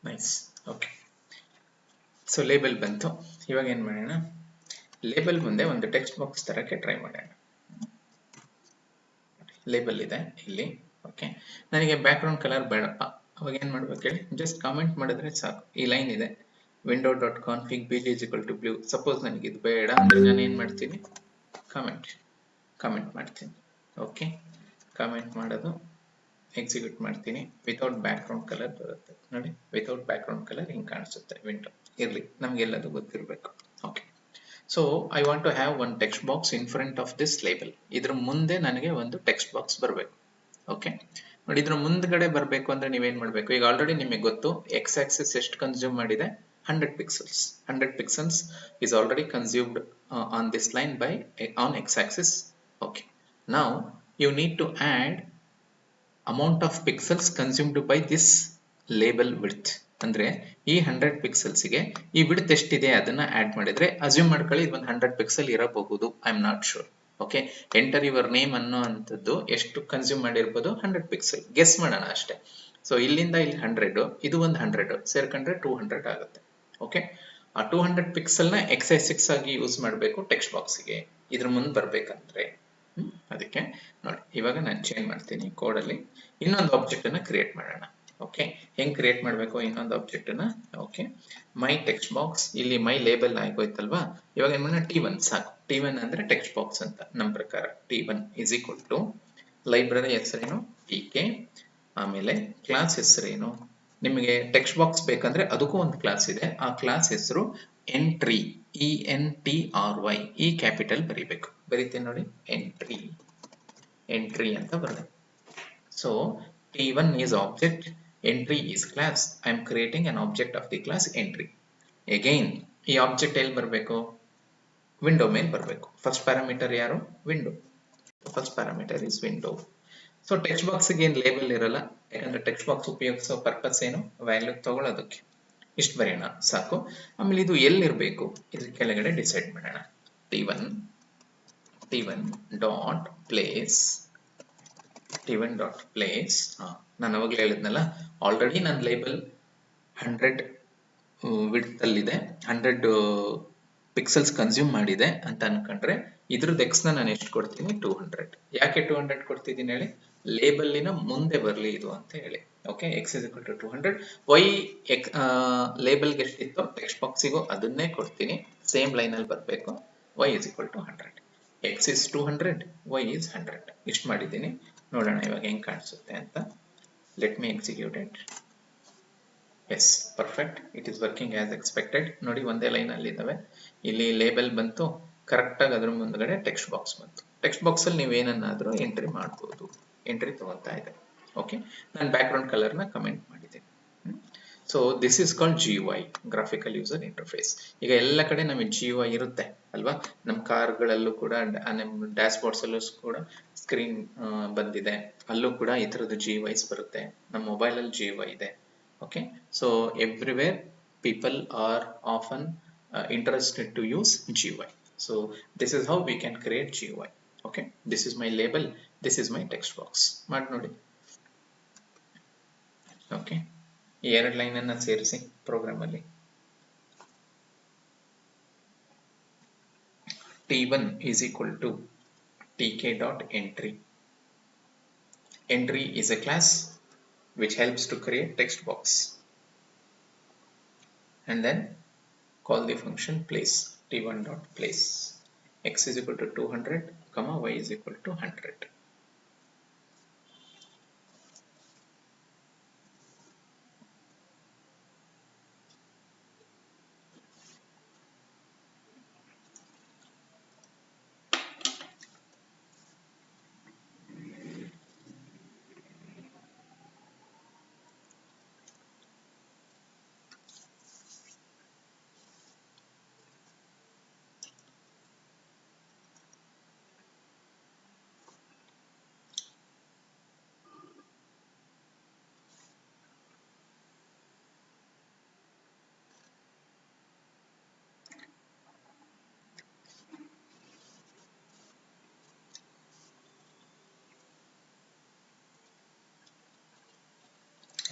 nice. Okay, so label ಬಂತು. ಇವಾಗ ಏನು ಮಾಡೋಣ, ಲೇಬಲ್ ಮುಂದೆ ಒಂದು ಟೆಕ್ಸ್ಟ್ ಬಾಕ್ಸ್ ತರಕ್ಕೆ ಟ್ರೈ ಮಾಡೋಣ. ಲೇಬಲ್ ಇದೆ ಇಲ್ಲಿ. ಓಕೆ, ನನಗೆ ಬ್ಯಾಕ್ ಗ್ರೌಂಡ್ ಕಲರ್ ಬೇಡಪ್ಪ. ಅವಾಗ ಏನು ಮಾಡ್ಬೇಕು ಹೇಳಿ, ಜಸ್ಟ್ ಕಾಮೆಂಟ್ ಮಾಡಿದ್ರೆ ಸಾಕು. ಈ ಲೈನ್ ಇದೆ, window dot config bg is equal to blue. Suppose ನನಗೆ ಇದು ಬೇಡ ಅಂದರೆ ನಾನು ಏನು ಮಾಡ್ತೀನಿ, ಕಾಮೆಂಟ್ ಮಾಡ್ತೀನಿ. ಓಕೆ, ಕಾಮೆಂಟ್ ಮಾಡೋದು, ಎಕ್ಸಿಕ್ಯೂಟ್ ಮಾಡ್ತೀನಿ. ವಿತೌಟ್ ಬ್ಯಾಕ್ ಗ್ರೌಂಡ್ ಕಲರ್ ಬರುತ್ತೆ ನೋಡಿ, ವಿತೌಟ್ ಬ್ಯಾಕ್ ಗ್ರೌಂಡ್ ಕಲರ್ ಹಿಂಗೆ ಕಾಣಿಸುತ್ತೆ ವಿಂಡೋ. ಇರಲಿ, ನಮಗೆಲ್ಲದು ಗೊತ್ತಿರಬೇಕು. Okay, so I want to have one text box in front of this label. ಇದ್ರ ಮುಂದೆ ನನಗೆ ಒಂದು ಟೆಕ್ಸ್ಟ್ ಬಾಕ್ಸ್ ಬರಬೇಕು. ಓಕೆ ನೋಡಿ, ಇದ್ರ ಮುಂದ್ಗಡೆ ಬರಬೇಕು ಅಂದ್ರೆ ನೀವೇನ್ ಮಾಡಬೇಕು, ಈಗ ಆಲ್ರೆಡಿ ನಿಮಗೆ ಗೊತ್ತು ಎಕ್ಸ್ ಆಕ್ಸಿಸ್ ಎಷ್ಟು ಕನ್ಸ್ಯೂಮ್ ಮಾಡಿದೆ, 100 pixels. 100 pixels is already consumed on this line by on x-axis. Okay, now you need to add amount of pixels consumed by this label width. ಅಂದ್ರೆ ಈ 100 ಪಿಕ್ಸೆಲ್ಸ್ಗೆ ಈ ವಿಡ್ತ್ ಎಷ್ಟಿದೆ ಅದನ್ನ ಆಡ್ ಮಾಡಿದ್ರೆ ಅಸ್ಯೂಮ್ ಮಾಡ್ಕೊಳ್ಳಿ ಇದು ಒಂದು 100 ಪಿಕ್ಸೆಲ್ ಇರಬಹುದು, I am not sure. Okay, enter your name ಅನ್ನೋ ಅಂತದ್ದು ಎಷ್ಟು ಕನ್ಸ್ಯೂಮ್ ಮಾಡಿರ್ಬೋದು, 100 ಪಿಕ್ಸೆಲ್, ಗೆಸ್ ಮಾಡೋಣ ಅಷ್ಟೇ. ಸೊ ಇಲ್ಲಿಂದ ಇಲ್ಲಿ 100, ಇದು ಒಂದು 100 ಸೇರ್ಕೊಂಡ್ರೆ 200 ಆಗುತ್ತೆ. ಓಕೆ, ಆ 200 ಪಿಕ್ಸೆಲ್ ನ x86 ಆಗಿ ಯೂಸ್ ಮಾಡಬೇಕು ಟೆಕ್ಸ್ಟ್ ಬಾಕ್ಸ್ಗೆ ಇದ್ರ ಮುಂದೆ ಬರ್ಬೇಕಂದ್ರೆ. ಅದಕ್ಕೆ ನೋಡಿ ಇವಾಗ ನಾನು ಚೇಂಜ್ ಮಾಡ್ತೀನಿ ಕೋಡಲ್ಲಿ, ಇನ್ನೊಂದು ಆಬ್ಜೆಕ್ಟ್ ಅನ್ನ ಕ್ರಿಯೇಟ್ ಮಾಡೋಣ. ಓಕೆ, ಹೆಂಗ್ ಕ್ರಿಯೇಟ್ ಮಾಡಬೇಕು ಇನ್ನೊಂದು ಆಬ್ಜೆಕ್ಟ್ ಅನ್ನ? ಓಕೆ, ಮೈ ಟೆಕ್ಸ್ಟ್ ಬಾಕ್ಸ್, ಇಲ್ಲಿ ಮೈ ಲೇಬಲ್ ಆಗೋಯ್ತಲ್ವಾ, ಇವಾಗ ಏನ್ ಮಾಡೋಣ, T1 ಸಾಕು. T1 ಅಂದ್ರೆ ಟೆಕ್ಸ್ಟ್ ಬಾಕ್ಸ್ ಅಂತ ನಮ್ಮ ಪ್ರಕಾರ. T1 is equal to library ಹೆಸರೇನು TK, ಆಮೇಲೆ ಕ್ಲಾಸ್ ಹೆಸರೇನು, ನಿಮಗೆ ಟೆಕ್ಸ್ಟ್ ಬಾಕ್ಸ್ ಬೇಕಂದ್ರೆ ಅದಕ್ಕೂ ಒಂದು ಕ್ಲಾಸ್ ಇದೆ, ಆ ಕ್ಲಾಸ್ ಹೆಸರು ಎಂಟ್ರಿ, ENTRY, ಈ ಕ್ಯಾಪಿಟಲ್ ಬರಿಬೇಕು. ಬರೀತೀನಿ ನೋಡಿ, ಎಂಟ್ರಿ ಅಂತ ಬರಬೇಕು. So T1 is object, entry is class. I am creating an object of the class entry. Again, ಈ ಆಬ್ಜೆಕ್ಟ್ ಎಲ್ಲಿ ಬರಬೇಕು, ವಿಂಡೋ ಮೇಲೆ ಬರಬೇಕು. ಫಸ್ಟ್ ಪ್ಯಾರಾಮೀಟರ್ ಯಾರು, window. First parameter is window. So text box ಗೆ ಏನು ಲೇಬಲ್ ಇರಲ್ಲ, ಯಾಕಂದ್ರೆ ಟೆಕ್ಸ್ಟ್ ಬಾಕ್ಸ್ ಉಪಯೋಗಿಸೋ ಪರ್ಪಸ್ ಏನು, ವ್ಯಾಲ್ಯೂ ತಗೊಳ್ಳೋದಕ್ಕೆ. ಇಷ್ಟು ಬರೆಯೋಣ ಸಾಕು. ಆಮೇಲೆ ಇದು ಎಲ್ಲಿರಬೇಕು, ಇದ್ರ ಕೆಳಗಡೆ ಡಿಸೈಡ್ ಮಾಡೋಣ. T1 dot place, T1 dot place. ನಾನು ಅವಾಗಲೇ ಹೇಳಿದ್ನಲ್ಲ, ಆಲ್ರೆಡಿ ನನ್ನ ಲೇಬಲ್ 100 ವಿಡ್ತ್ ಅಲ್ಲಿದೆ, 100 ಪಿಕ್ಸೆಲ್ಸ್ ಕನ್ಸ್ಯೂಮ್ ಮಾಡಿದೆ ಅಂತ ಅನ್ಕೊಂಡ್ರೆ ಇದ್ರದ್ದು ಎಕ್ಸ್ ನಾನು ಎಷ್ಟು ಕೊಡ್ತೀನಿ, 200. ಯಾಕೆ 200 ಕೊಡ್ತಿದ್ದೀನಿ ಹೇಳಿ, ಲೇಬಲ್ಲಿನ ಮುಂದೆ ಬರಲಿ ಇದು ಅಂತ ಹೇಳಿ. Okay, X is equal to 200. Y ಲೇಬಲ್ಗೆ ಎಷ್ಟಿತ್ತು ಟೆಕ್ಸ್ಟ್ ಬಾಕ್ಸಿಗೂ ಅದನ್ನೇ ಕೊಡ್ತೀನಿ, ಸೇಮ್ ಲೈನಲ್ಲಿ ಬರಬೇಕು. Y is equal to 100. X is 200, Y is 100. ಇಷ್ಟು ಮಾಡಿದ್ದೀನಿ, ನೋಡೋಣ ಇವಾಗ ಹೆಂಗ್ ಕಾಣಿಸುತ್ತೆ ಅಂತ. Let me execute it. Yes, perfect, it is working as expected. ನೋಡಿ ಒಂದೇ ಲೈನ್ ಅಲ್ಲಿ ಇದಾವೆ, ಇಲ್ಲಿ ಲೇಬಲ್ ಬಂತು, ಕರೆಕ್ಟ್ ಆಗಿ ಅದ್ರ ಮುಂದ್ಗಡೆ ಟೆಕ್ಸ್ಟ್ ಬಾಕ್ಸ್ ಬಂತು. ಟೆಕ್ಸ್ಟ್ ಬಾಕ್ಸ್ ಅಲ್ಲಿ ನೀವು ಏನನ್ನಾದ್ರೂ ಎಂಟ್ರಿ ಮಾಡಬಹುದು, ಎಂಟ್ರಿ ತಗೊಳ್ತಾ ಇದೆ. ಓಕೆ, ನಾನು ಬ್ಯಾಕ್ ಗ್ರೌಂಡ್ ಕಲರ್ ನ ಕಮೆಂಟ್ ಮಾಡಿದ್ದೀನಿ. So this is called GUI, graphical user interface. ಈಗ ಎಲ್ಲ ಕಡೆ ನಮಗೆ GUI ಇರುತ್ತೆ ಅಲ್ವಾ, ನಮ್ಮ ಕಾರ್ಗಳಲ್ಲೂ ಕೂಡ, ನಮ್ಮ ಡ್ಯಾಶ್ ಬೋರ್ಡ್ಸ್ ಅಲ್ಲೂ ಕೂಡ ಸ್ಕ್ರೀನ್ ಬಂದಿದೆ, ಅಲ್ಲೂ ಕೂಡ ಈ ತರದ GUIs ಬರುತ್ತೆ. ನಮ್ಮ ಮೊಬೈಲ್ ಅಲ್ಲಿ GUI ಇದೆ. Okay, so everywhere people are often interested to use GUI. So this is how we can create GUI. Okay, this is my label, this is my text box. ಮಾಡಿ ನೋಡಿ. Okay, ಈ ಎರಡು line ಅನ್ನ ಸೇರಿಸಿ program ಅಲ್ಲಿ. T1 is equal to tk.entry. Entry is a class which helps to create text box, and then call the function place, T1 dot place. X is equal to 200 comma y is equal to 100.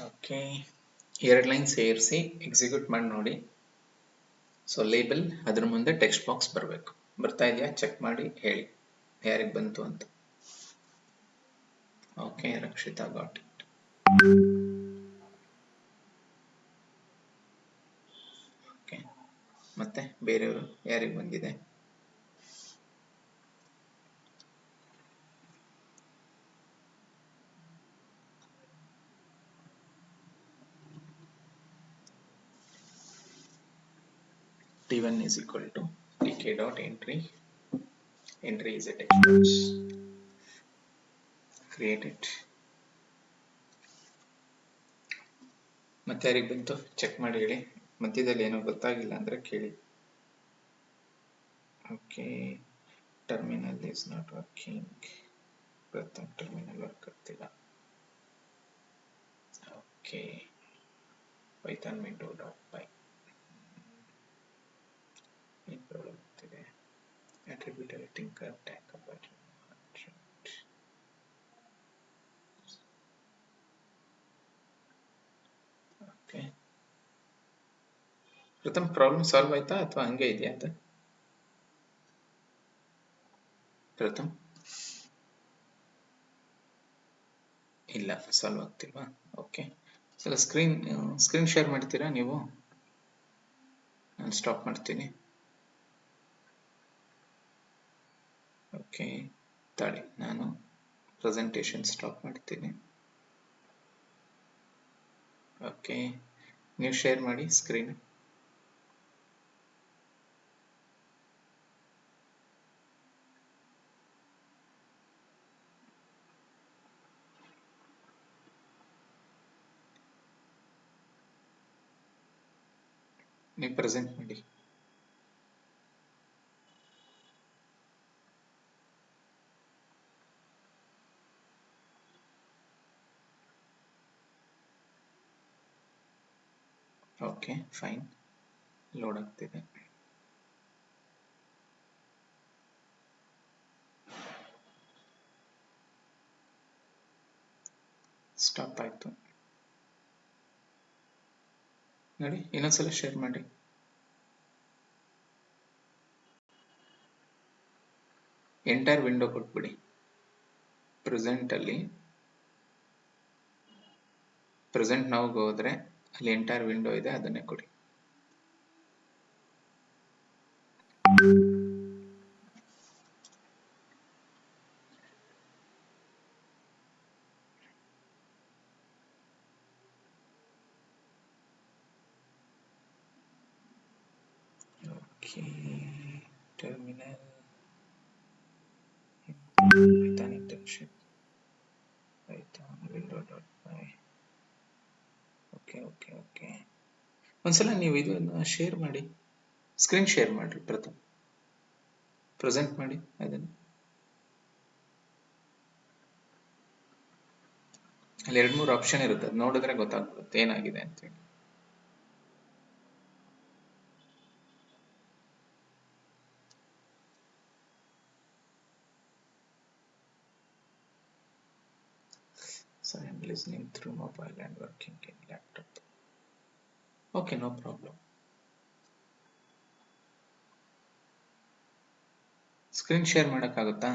Okay, ಎರಡು line ಸೇರಿಸಿ execute ಮಾಡಿ ನೋಡಿ. So label ಅದ್ರ ಮುಂದೆ text box ಬರಬೇಕು. ಬರ್ತಾ ಇದೆಯಾ check ಮಾಡಿ ಹೇಳಿ ಯಾರಿಗೆ ಬಂತು ಅಂತ. Okay, Rakshita got it. Okay, ಮತ್ತೆ ಬೇರೆಯವರು ಯಾರಿಗೆ ಬಂದಿದೆ? T1 is equal to tk.entry. Entry is a text box. Create it. ಮತ್ತೆ ಯಾರಿಗೆ ಬಂತು ಚೆಕ್ ಮಾಡಿ ಹೇಳಿ. ಮಧ್ಯದಲ್ಲಿ ಏನೋ ಗೊತ್ತಾಗಿಲ್ಲ ಅಂದ್ರೆ ಕೇಳಿ. Okay, terminal is not working. Terminal work ಆಗ್ತಿಲ್ಲ. Okay, Python window dot py ಇದೆ attribute tinker tag okay Pratham problem solve ಆಯ್ತಾ ಅಥವಾ ಹಂಗೆ ಇದೆಯಾ ಅಂತ ಪ್ರಥಮ್ ಇಲ್ಲ ಸಾಲ್ವ್ ಆಗ್ತಿಲ್ವಾ ಓಕೆ ಸಲ ಸ್ಕ್ರೀನ್ ಶೇರ್ ಮಾಡ್ತೀರಾ ನೀವು ನಾನು ಸ್ಟಾಪ್ ಮಾಡ್ತೀನಿ ಓಕೆ ತಾಳಿ ನಾನು ಪ್ರೆಸೆಂಟೇಷನ್ ಸ್ಟಾಪ್ ಮಾಡ್ತೀನಿ ಓಕೆ ನೀವು ಶೇರ್ ಮಾಡಿ ಸ್ಕ್ರೀನ್ ನೀವು ಪ್ರೆಸೆಂಟ್ ಮಾಡಿ ಓಕೆ ಫೈನ್ ಲೋಡ್ ಆಗ್ತಿದೆ ಸ್ಟಾಪ್ ಆಯ್ತು ನೋಡಿ ಇನ್ನೊಂದ್ಸಲ ಶೇರ್ ಮಾಡಿ ಎಂಟೈರ್ ವಿಂಡೋ ಕೊಟ್ಬಿಡಿ ಪ್ರೆಸೆಂಟ್ ಅಲ್ಲಿ ಪ್ರೆಸೆಂಟ್ ನಾವು ಹೋದ್ರೆ ಅಲ್ಲಿ ಎಂಟೈರ್ ವಿಂಡೋ ಇದೆ ಅದನ್ನೇ ಕೊಡಿ okay terminal Python internship Python window.py okay ಒಂದ್ಸಲ ನೀವು ಇದನ್ನ ಶೇರ್ ಮಾಡಿ ಸ್ಕ್ರೀನ್ ಶೇರ್ ಮಾಡಿ ಪ್ರಥಮ್ ಪ್ರೆಸೆಂಟ್ ಮಾಡಿ ಅದನ್ನು ಅಲ್ಲಿ 2-3 ಆಪ್ಷನ್ ಇರುತ್ತೆ ಅದು ನೋಡಿದ್ರೆ ಗೊತ್ತಾಗ್ಬಿಡುತ್ತೆ ಏನಾಗಿದೆ ಅಂತ ಹೇಳಿ So I am listening through mobile and working in laptop. Okay, no problem. Screen share ಮಾಡೋಕ್ಕಾಗುತ್ತಾ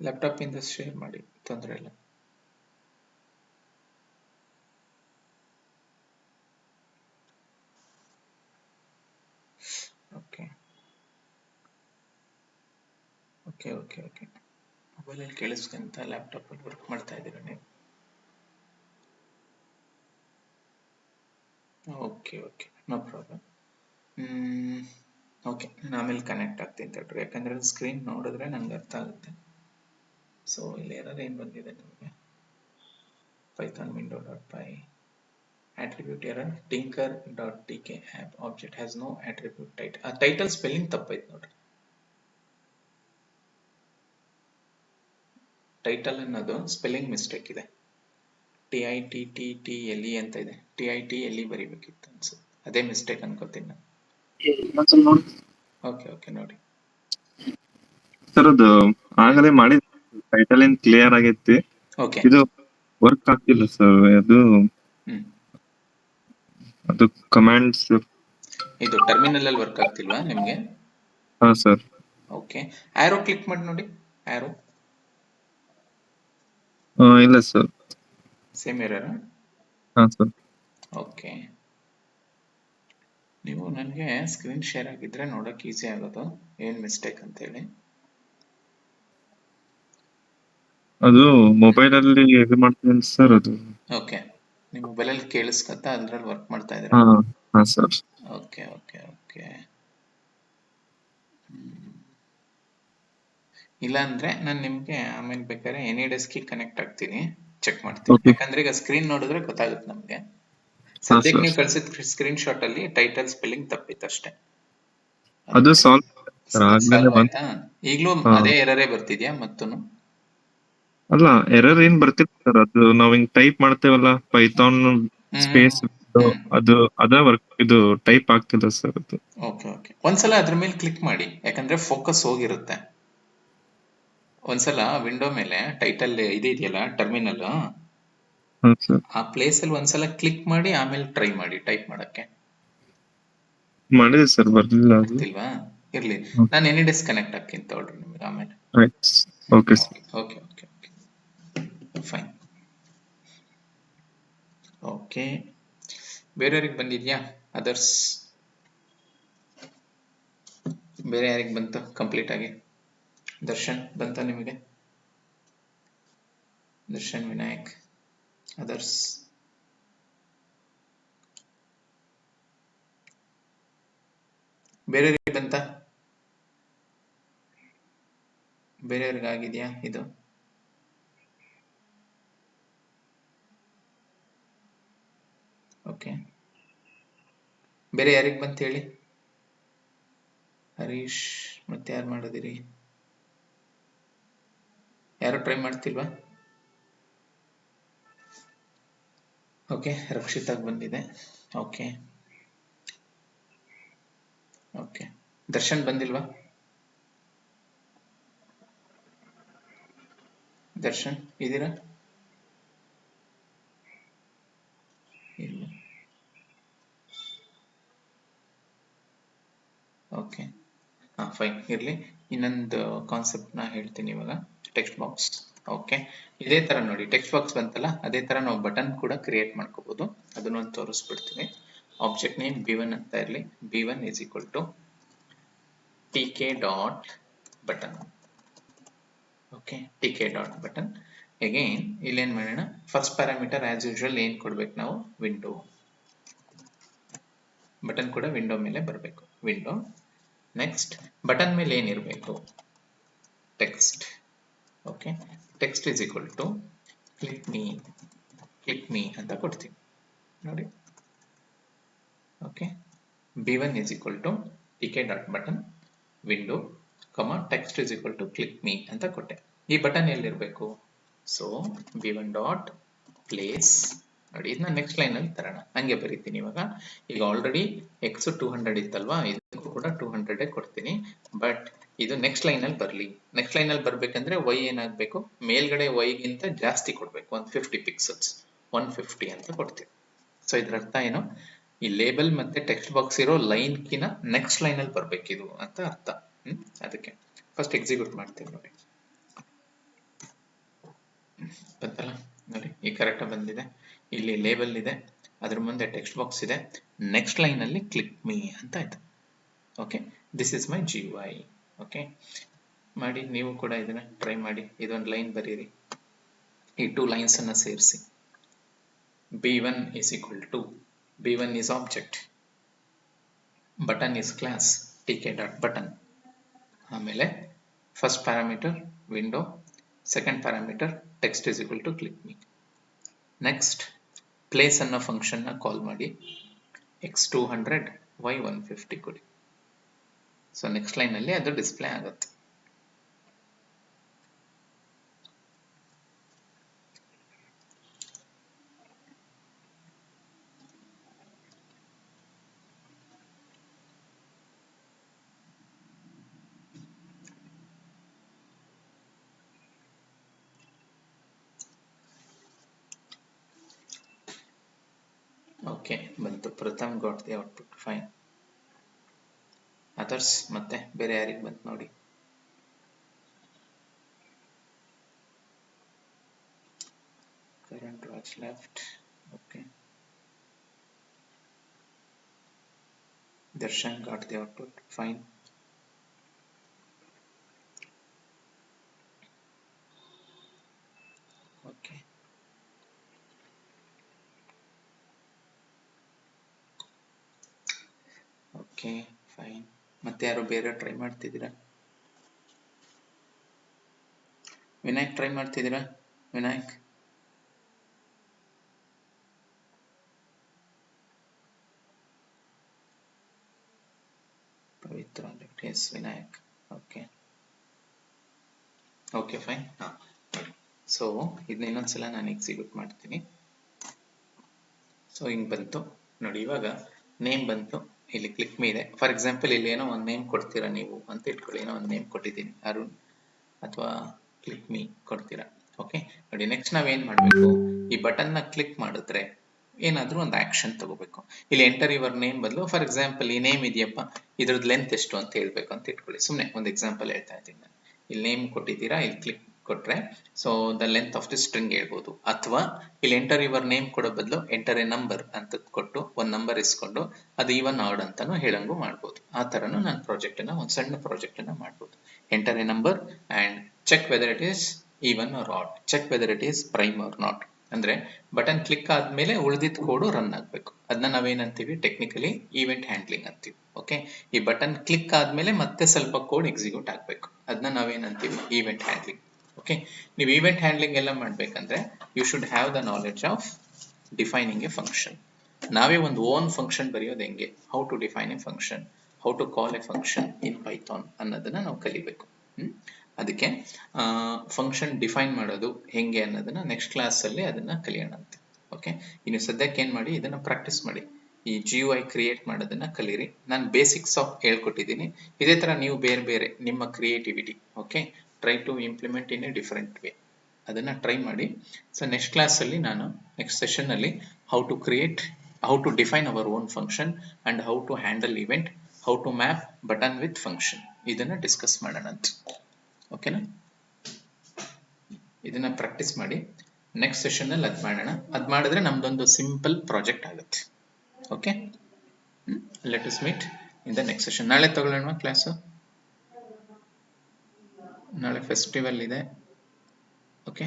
ಲ್ಯಾಪ್ಟಾಪ್ ಇಂದ ಶೇರ್ ಮಾಡಿ ತೊಂದರೆ ಇಲ್ಲ ಓಕೆ ಓಕೆ ಓಕೆ ಓಕೆ ಮೊಬೈಲಲ್ಲಿ ಕೇಳಿಸ್ಕೊಂತ ಲ್ಯಾಪ್ಟಾಪಲ್ಲಿ ವರ್ಕ್ ಮಾಡ್ತಾ ಇದ್ದೀರಾ ನೀವು okay okay no problem okay ನಾನು ಆಮೇಲೆ ಕನೆಕ್ಟ್ ಆಗ್ತೀನಿ ತಡ್ರಿ ಯಾಕಂದರೆ ಸ್ಕ್ರೀನ್ ನೋಡಿದ್ರೆ ನನಗೆ ಅರ್ಥ ಆಗುತ್ತೆ ಸೊ ಇಲ್ಲಿ ಏನು ಬಂದಿದೆ ನಿಮಗೆ Python window.py attribute error tinker.tk app object has no attribute title ಆ ಟೈಟಲ್ ಸ್ಪೆಲ್ಲಿಂಗ್ ತಪ್ಪೈತೆ ನೋಡ್ರಿ ಟೈಟಲ್ ಅನ್ನೋದು ಸ್ಪೆಲ್ಲಿಂಗ್ ಮಿಸ್ಟೇಕ್ ಇದೆ TITTTLE ಅಂತ ಇದೆ TITLE ಬರಿಬೇಕಿತ್ತು ಅನ್ಸುತ್ತೆ ಅದೇ ಮಿಸ್ಟೇಕ್ ಅನ್ಕೋತೀನಿ ನಾನು ಓಕೆ ನೋಡಿ ಸರ್ ಅದು ಆಗಲೇ ಮಾಡಿದ ಟೈಟಲ್ ಏನ್ ಕ್ಲಿಯರ್ ಆಗೈತಿ ಓಕೆ ಇದು ವರ್ಕ್ ಆಗ್ತಿಲ್ಲ ಸರ್ ಅದು ಕಮಾಂಡ್ಸ್ ಇದು ಟರ್ಮಿನಲ್ ಅಲ್ಲಿ ವರ್ಕ್ ಆಗ್ತಿಲ್ವಾ ನಿಮಗೆ ಹಾ ಸರ್ ಓಕೆ ಆರೋ ಕ್ಲಿಕ್ ಮಾಡಿ ನೋಡಿ ಆರೋ ಇಲ್ಲ ಸರ್ ಸೇಮ್ ಎರರ್ ಹಾ ಸರ್ ಓಕೆ ನೀವು ನನಗೆ ಸ್ಕ್ರೀನ್ ಶೇರ್ ಆಗಿದ್ರೆ ನೋಡೋಕೆ ಈಸಿ ಆಗೋದು ಏನು ಮಿಸ್ಟೇಕ್ ಅಂತ ಹೇಳಿ ಅದು ಮೊಬೈಲ್ ಅಲ್ಲಿ ಇದು ಮಾಡ್ತೀನಿ ಸರ್ ಅದು ಓಕೆ ನಿಮ್ಮ ಮೊಬೈಲ್ ಅಲ್ಲಿ ಕೇಳಿಸ್ಕೊತಾ ಅದ್ರಲ್ಲಿ ವರ್ಕ್ ಮಾಡ್ತಾ ಇದ್ದೀರಾ ಹಾ ಸರ್ ಓಕೆ ಇಲ್ಲ ಅಂದ್ರೆ ನಾನು ನಿಮ್ಗೆ ಆಮೇಲೆ ಬೇಕಾದ್ರೆ ಎನಿ ಡೆಸ್ಕಿಗೆ ಕನೆಕ್ಟ್ ಆಗ್ತೀನಿ ಚೆಕ್ ಮಾಡ್ತೀನಿ ಯಾಕಂದ್ರೆ ಈಗ ಸ್ಕ್ರೀನ್ ನೋಡಿದ್ರೆ ಗೊತ್ತಾಗುತ್ತೆ ನಮ್ಗೆ ಸದ್ಯಕ್ಕೆ ನೀವು ಕಳ್ಸಿದ ಸ್ಕ್ರೀನ್ ಶಾಟ್ ಅಲ್ಲಿ ಟೈಟಲ್ ಸ್ಪೆಲ್ಲಿಂಗ್ ತಪ್ಪಿತ್ತು ಅಷ್ಟೇ ಅದು ಸಾಲ್ವ್ ಆಯ್ತಾ ಈಗಲೂ ಅದೇ ಎರರೇ ಬರ್ತಿದ್ಯಾ ಮತ್ತೂನು ಅಲ್ಲ ಎರರ್ ಏನ್ ಬರ್ತಿಲ್ಲ ಸರ್, ಅದು ನಾವ್ ಹಿಂಗ್ ಟೈಪ್ ಮಾಡ್ತೇವಲ್ಲ ಪೈಥಾನ್ ಸ್ಪೇಸ್ ಅದು ಅದ ವರ್ಕ್ ಇದು ಟೈಪ್ ಆಗ್ತಿಲ್ಲ ಸರ್ ಅದು. ಓಕೆ ಓಕೆ, ಒಂದ್ಸಲ ಅದ್ರ ಮೇಲೆ ಕ್ಲಿಕ್ ಮಾಡಿ, ಯಾಕಂದ್ರೆ ಫೋಕಸ್ ಹೋಗಿರುತ್ತೆ. ಒಂದ್ಸಲ ವಿಂಡೋ ಮೇಲೆ ಟೈಟಲ್ ಇದೆಯಲ್ಲ ಟರ್ಮಿನಲ್, ಹಾ ಸರ್ ಆ ಪ್ಲೇಸ್ ಅಲ್ಲಿ ಒಂದ್ಸಲ ಕ್ಲಿಕ್ ಮಾಡಿ ಆಮೇಲೆ ಟ್ರೈ ಮಾಡಿ ಟೈಪ್ ಮಾಡಕ್ಕೆ. ಮಾಡಿದೆ ಸರ್, ಬರ್ಲಿಲ್ಲ ಅದು. ಬರ್ತಿಲ್ವಾ? ಇರ್ಲಿ, ನಾನು ಎನಿ ಡಿಸ್ಕನೆಕ್ಟ್ ಹಾಕಿಂತ ತಗೊಳ್ರಿ ನಿಮಗೆ ಆಮೇಲೆ. Okay sir. Okay okay okay, fine. Okay, ಬೇರೆಯವ್ರಿಗೆ ಬಂದಿದ್ಯಾ? ಅದರ್ಸ್ ಬೇರೆ ಯಾರಿಗೆ ಬಂತು ಕಂಪ್ಲೀಟ್ ಆಗಿ? ದರ್ಶನ್ ಬಂತ ನಿಮಗೆ? ದರ್ಶನ್, ವಿನಾಯಕ್, ಅದರ್ಸ್? ಬೇರೆಯವ್ರಿಗೆ ಬಂತ? ಬೇರೆಯವ್ರಿಗೆ ಆಗಿದೆಯಾ ಇದು? ಓಕೆ, ಬೇರೆ ಯಾರಿಗೆ ಬಂತ ಹೇಳಿ? ಹರೀಶ್, ಮತ್ತೆ ಯಾರು ಮಾಡಿದಿರಿ? ಯಾರು ಟ್ರೈ ಮಾಡ್ತಿಲ್ವಾ? ಓಕೆ, ರಕ್ಷಿತಾಗ್ ಬಂದಿದೆ. ಓಕೆ ಓಕೆ, ದರ್ಶನ್ ಬಂದಿಲ್ವಾ? ದರ್ಶನ್ ಇದ್ದೀರಾ? ಇಲ್ಲ. ಓಕೆ, ಫೈನ್, ಇರಲಿ. ಇನ್ನೊಂದು ಕಾನ್ಸೆಪ್ಟ್ನ ಹೇಳ್ತೀನಿ ಇವಾಗ, ಟೆಕ್ಸ್ಟ್ ಬಾಕ್ಸ್. ಓಕೆ, ಇದೇ ತರ ನೋಡಿ, ಟೆಕ್ಸ್ಟ್ ಬಾಕ್ಸ್ ಬಂತಲ್ಲ, ಅದೇ ತರ ನಾವು ಬಟನ್ ಕೂಡ ಕ್ರಿಯೇಟ್ ಮಾಡ್ಕೋಬಹುದು. ಅದನ್ನೊಂದು ತೋರಿಸ್ಬಿಡ್ತೀನಿ. ಆಬ್ಜೆಕ್ಟ್ ನೇಮ್ b1 ಅಂತ ಇರಲಿ. b1 is equal to tk dot button. Okay, tk dot button. Again ಇಲ್ಲೇನ್ ಮಾಡೋಣ, ಫಸ್ಟ್ ಪ್ಯಾರಾಮೀಟರ್ ಆಸ್ ಯೂಶುವಲ್ ಏನ್ ಕೊಡ್ಬೇಕು ನಾವು? ವಿಂಡೋ. ಬಟನ್ ಕೂಡ ವಿಂಡೋ ಮೇಲೆ ಬರಬೇಕು, ವಿಂಡೋ. ನೆಕ್ಸ್ಟ್ ಬಟನ್ ಮೇಲೆ ಏನಿರಬೇಕು? Text. Okay, text is equal to click me ಅಂತ ಕೊಡ್ತೀವಿ ನೋಡಿ. Okay, b1 is equal to tk dot button window, text is equal to click me ಅಂತ ಕೊಟ್ಟೆ. ಈ ಬಟನ್ ಎಲ್ಲಿರಬೇಕು? ಸೊ b1 dot place ನೋಡಿ, ಇದನ್ನ ನೆಕ್ಸ್ಟ್ ಲೈನ್ ಅಲ್ಲಿ ತರೋಣ. ಹಂಗೆ ಬರೀತೀನಿ ಇವಾಗ. ಈಗ ಆಲ್ರೆಡಿ x 200 ಇತ್ತಲ್ವಾ, ಇದಕ್ಕೂ ಕೂಡ 200 ಕೊಡ್ತೀನಿ. ಬಟ್ ಇದು ನೆಕ್ಸ್ಟ್ ಲೈನ್ ಅಲ್ಲಿ ಬರಲಿ. ನೆಕ್ಸ್ಟ್ ಲೈನ್ ಅಲ್ಲಿ ಬರ್ಬೇಕಂದ್ರೆ y ಏನಾಗಬೇಕು? ಮೇಲ್ಗಡೆ y ಗಿಂತ ಜಾಸ್ತಿ ಕೊಡ್ಬೇಕು, 150 ಪಿಕ್ಸೆಲ್ಸ್, 150 ಅಂತ ಕೊಡ್ತೀವಿ. ಸೊ ಇದ್ರ ಅರ್ಥ ಏನು? ಈ ಲೇಬಲ್ ಮತ್ತೆ ಟೆಕ್ಸ್ಟ್ ಬಾಕ್ಸ್ ಇರೋ ಲೈನ್ ಕಿನ ನೆಕ್ಸ್ಟ್ ಲೈನ್ ಅಲ್ಲಿ ಬರ್ಬೇಕಿದು ಅಂತ ಅರ್ಥ. ಅದಕ್ಕೆ ಫಸ್ಟ್ ಎಕ್ಸಿಕ್ಯೂಟ್ ಮಾಡ್ತೀವಿ ನೋಡಿ. ಬಂತಲ್ಲ ನೋಡಿ, ಈ ಕರೆಕ್ಟ್ ಬಂದಿದೆ. ಇಲ್ಲಿ ಲೇಬಲ್ ಇದೆ, ಅದ್ರ ಮುಂದೆ ಟೆಕ್ಸ್ಟ್ ಬಾಕ್ಸ್ ಇದೆ, ನೆಕ್ಸ್ಟ್ ಲೈನ್ ಅಲ್ಲಿ ಕ್ಲಿಕ್ ಮೀ ಅಂತ ಆಯ್ತು. Okay, this is my GUI. Okay, ಮಾಡಿ ನೀವು ಕೂಡ ಇದನ್ನ ಟ್ರೈ ಮಾಡಿ. ಇದೊಂದು ಲೈನ್ ಬರೀರಿ, ಈ 2 ಲೈನ್ಸ್ ಅನ್ನ ಸೇರಿಸಿ. b1 is equal to, b1 is object, button is class tk dot button. ಆಮೇಲೆ first parameter window, second parameter text is equal to click me. Next place ಅನ್ನೋ ಫಂಕ್ಷನ್ ನ ಕಾಲ್ ಮಾಡಿ, x 200 y 150 ಕೊಡಿ. So next line ಅಲ್ಲಿ ಅದು display ಆಗುತ್ತೆ. Okay, ಬಂತು. Pratham got the output, fine. Others ಮತ್ತೆ ಬೇರೆ ಯಾರಿಗೆ ಬಂತು ನೋಡಿ. Karan Raj left. Okay, Darshan got the output, fine. Okay, okay fine. ಮತ್ತೆ ಯಾರು ಬೇರೆ ಟ್ರೈ ಮಾಡ್ತಿದ್ದೀರಾ? ವಿನಾಯಕ್ ಟ್ರೈ ಮಾಡ್ತಿದ್ದೀರಾ? Vinayak, Pavitra, yes Vinayak. Okay okay fine. So ಇದನ್ನ ಇನ್ನೊಂದ್ಸಲ ನಾನು ಎಕ್ಸಿಕ್ಯೂಟ್ ಮಾಡ್ತೀನಿ. ಸೊ ಹಿಂಗೆ ಬಂತು ನೋಡಿ. ಇವಾಗ ನೇಮ್ ಬಂತು, ಇಲ್ಲಿ ಕ್ಲಿಕ್ ಮೇಲೆ ಫಾರ್ ಎಕ್ಸಾಂಪಲ್ ಇಲ್ಲಿ ಏನೋ ಒಂದು ನೇಮ್ ಕೊಡ್ತೀರಾ ನೀವು ಅಂತ ಇಟ್ಕೊಳ್ಳಿ. ಏನೋ ಒಂದು ನೇಮ್ ಕೊಟ್ಟಿದ್ದೀನಿ, ಅರುಣ್ ಅಥವಾ ಕ್ಲಿಕ್ ಮೀ ಕೊಡ್ತೀರಾ. ಓಕೆ ನೋಡಿ, ನೆಕ್ಸ್ಟ್ ನಾವೇನ್ ಮಾಡಬೇಕು, ಈ ಬಟನ್ ನ ಕ್ಲಿಕ್ ಮಾಡಿದ್ರೆ ಏನಾದ್ರೂ ಒಂದು ಆಕ್ಷನ್ ತಗೋಬೇಕು. ಇಲ್ಲಿ ಎಂಟರ್ ಯುವರ್ ನೇಮ್ ಬದಲು ಫಾರ್ ಎಕ್ಸಾಂಪಲ್ ಈ ನೇಮ್ ಇದೆಯಪ್ಪ, ಇದ್ರದ್ದು ಲೆಂತ್ ಎಷ್ಟು ಅಂತ ಹೇಳ್ಬೇಕು ಅಂತ ಇಟ್ಕೊಳ್ಳಿ. ಸುಮ್ಮನೆ ಒಂದು ಎಕ್ಸಾಂಪಲ್ ಹೇಳ್ತಾ ಇದ್ದೀನಿ ನಾನು. ಇಲ್ಲಿ ನೇಮ್ ಕೊಟ್ಟಿದ್ದೀರಾ, ಇಲ್ಲಿ ಕ್ಲಿಕ್ ಕೊಟ್ರೆ so the length of the string ಹೇಳ್ಬೋದು. ಅಥವಾ ಇಲ್ಲಿ ಎಂಟರ್ ಯುವರ್ ನೇಮ್ ಕೊಡೋ ಬದಲು ಎಂಟರ್ ಎ ನಂಬರ್ ಅಂತ ಕೊಟ್ಟು ಒಂದು ನಂಬರ್ ಇಸ್ಕೊಂಡು ಅದು ಈವನ್ ಆಡ್ ಅಂತಾನು ಹೇಳಂಗು ಮಾಡ್ಬೋದು. ಆ ತರನು ನಾನು ಪ್ರಾಜೆಕ್ಟ್ ಅನ್ನ ಒಂದು ಸಣ್ಣ ಪ್ರಾಜೆಕ್ಟ್ ಅನ್ನ ಮಾಡ್ಬೋದು. Enter a number and check whether it is even or odd, check whether it is prime or not. ಅಂದ್ರೆ ಬಟನ್ ಕ್ಲಿಕ್ ಆದ್ಮೇಲೆ ಉಳಿದಿದ್ದ ಕೋಡು ರನ್ ಆಗ್ಬೇಕು. ಅದನ್ನ ನಾವೇನಂತೀವಿ ಟೆಕ್ನಿಕಲಿ ಈವೆಂಟ್ ಹ್ಯಾಂಡ್ಲಿಂಗ್ ಅಂತೀವಿ. ಓಕೆ, ಈ ಬಟನ್ ಕ್ಲಿಕ್ ಆದ್ಮೇಲೆ ಮತ್ತೆ ಸ್ವಲ್ಪ ಕೋಡ್ ಎಕ್ಸಿಕ್ಯೂಟ್ ಆಗ್ಬೇಕು, ಅದನ್ನ ನಾವೇನಂತೀವಿ ಈವೆಂಟ್ ಹ್ಯಾಂಡ್ಲಿಂಗ್. ಓಕೆ, ನೀವು ಈವೆಂಟ್ ಹ್ಯಾಂಡ್ಲಿಂಗ್ ಎಲ್ಲ ಮಾಡ್ಬೇಕಂದ್ರೆ you should have the knowledge of defining a function. ನಾವೇ ಒಂದು ಓನ್ ಫಂಕ್ಷನ್ ಬರೆಯೋದು ಹೆಂಗೆ, how to define a function, how to call a function in python ಅನ್ನೋದನ್ನ ನಾವು ಕಲಿಬೇಕು. ಅದಕ್ಕೆ ಫಂಕ್ಷನ್ ಡಿಫೈನ್ ಮಾಡೋದು ಹೆಂಗೆ ಅನ್ನೋದನ್ನ ನೆಕ್ಸ್ಟ್ ಕ್ಲಾಸ್ ಅಲ್ಲಿ ಅದನ್ನ ಕಲಿಯೋಣ ಅಂತ. ಓಕೆ, ಇನ್ನು ಸದ್ಯಕ್ಕೆ ಏನ್ ಮಾಡಿ, ಇದನ್ನ ಪ್ರಾಕ್ಟೀಸ್ ಮಾಡಿ. ಈ GUI ಕ್ರಿಯೇಟ್ ಮಾಡೋದನ್ನ ಕಲೀರಿ. ನಾನು ಬೇಸಿಕ್ಸ್ ಆಫ್ ಹೇಳ್ಕೊಟ್ಟಿದ್ದೀನಿ. ಇದೇ ತರ ನೀವು ಬೇರೆ ಬೇರೆ ನಿಮ್ಮ creativity okay try to implement in a different way, ಅದನ್ನ ಟ್ರೈ ಮಾಡಿ. ಸೊ ನೆಕ್ಸ್ಟ್ ಕ್ಲಾಸ್ ಅಲ್ಲಿ ನಾನು ನೆಕ್ಸ್ಟ್ ಸೆಷನ್ ಅಲ್ಲಿ how to create, how to define our own function and how to handle event, how to map button with function, ಇದನ್ನ discuss ಮಾಡೋಣ ಅಂತ. ಓಕೆನಾ, ಇದನ್ನ ಪ್ರಾಕ್ಟೀಸ್ ಮಾಡಿ. ನೆಕ್ಸ್ಟ್ ಸೆಷನ್ ಅಲ್ಲಿ ಅದ್ ಮಾಡೋಣ. ಅದ್ ಮಾಡಿದ್ರೆ ನಮ್ದೊಂದು ಸಿಂಪಲ್ ಪ್ರಾಜೆಕ್ಟ್ ಆಗುತ್ತೆ. Okay, let us meet in the next session. ನಾಳೆ ತಗೊಳ್ಳೋಣ ಕ್ಲಾಸು, ನಾಳೆ ಫೆಸ್ಟಿವಲ್ ಇದೆ. ಓಕೆ,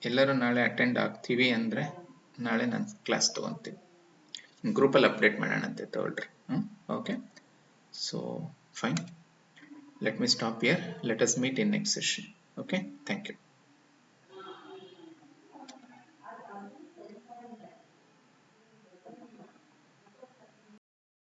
ಎಲ್ಲರೂ ನಾಳೆ ಅಟೆಂಡ್ ಆಗ್ತೀವಿ ಅಂದ್ರೆ ನಾಳೆ ನಾನು ಕ್ಲಾಸ್ ತಗೊಂತೀನಿ. ಗ್ರೂಪಲ್ಲಿ ಅಪ್ಡೇಟ್ ಮಾಡೋಣಂತೆ, ತಗೊಳ್ರಿ. Okay, so fine, let me stop here. Let us meet in next session. Okay, thank you.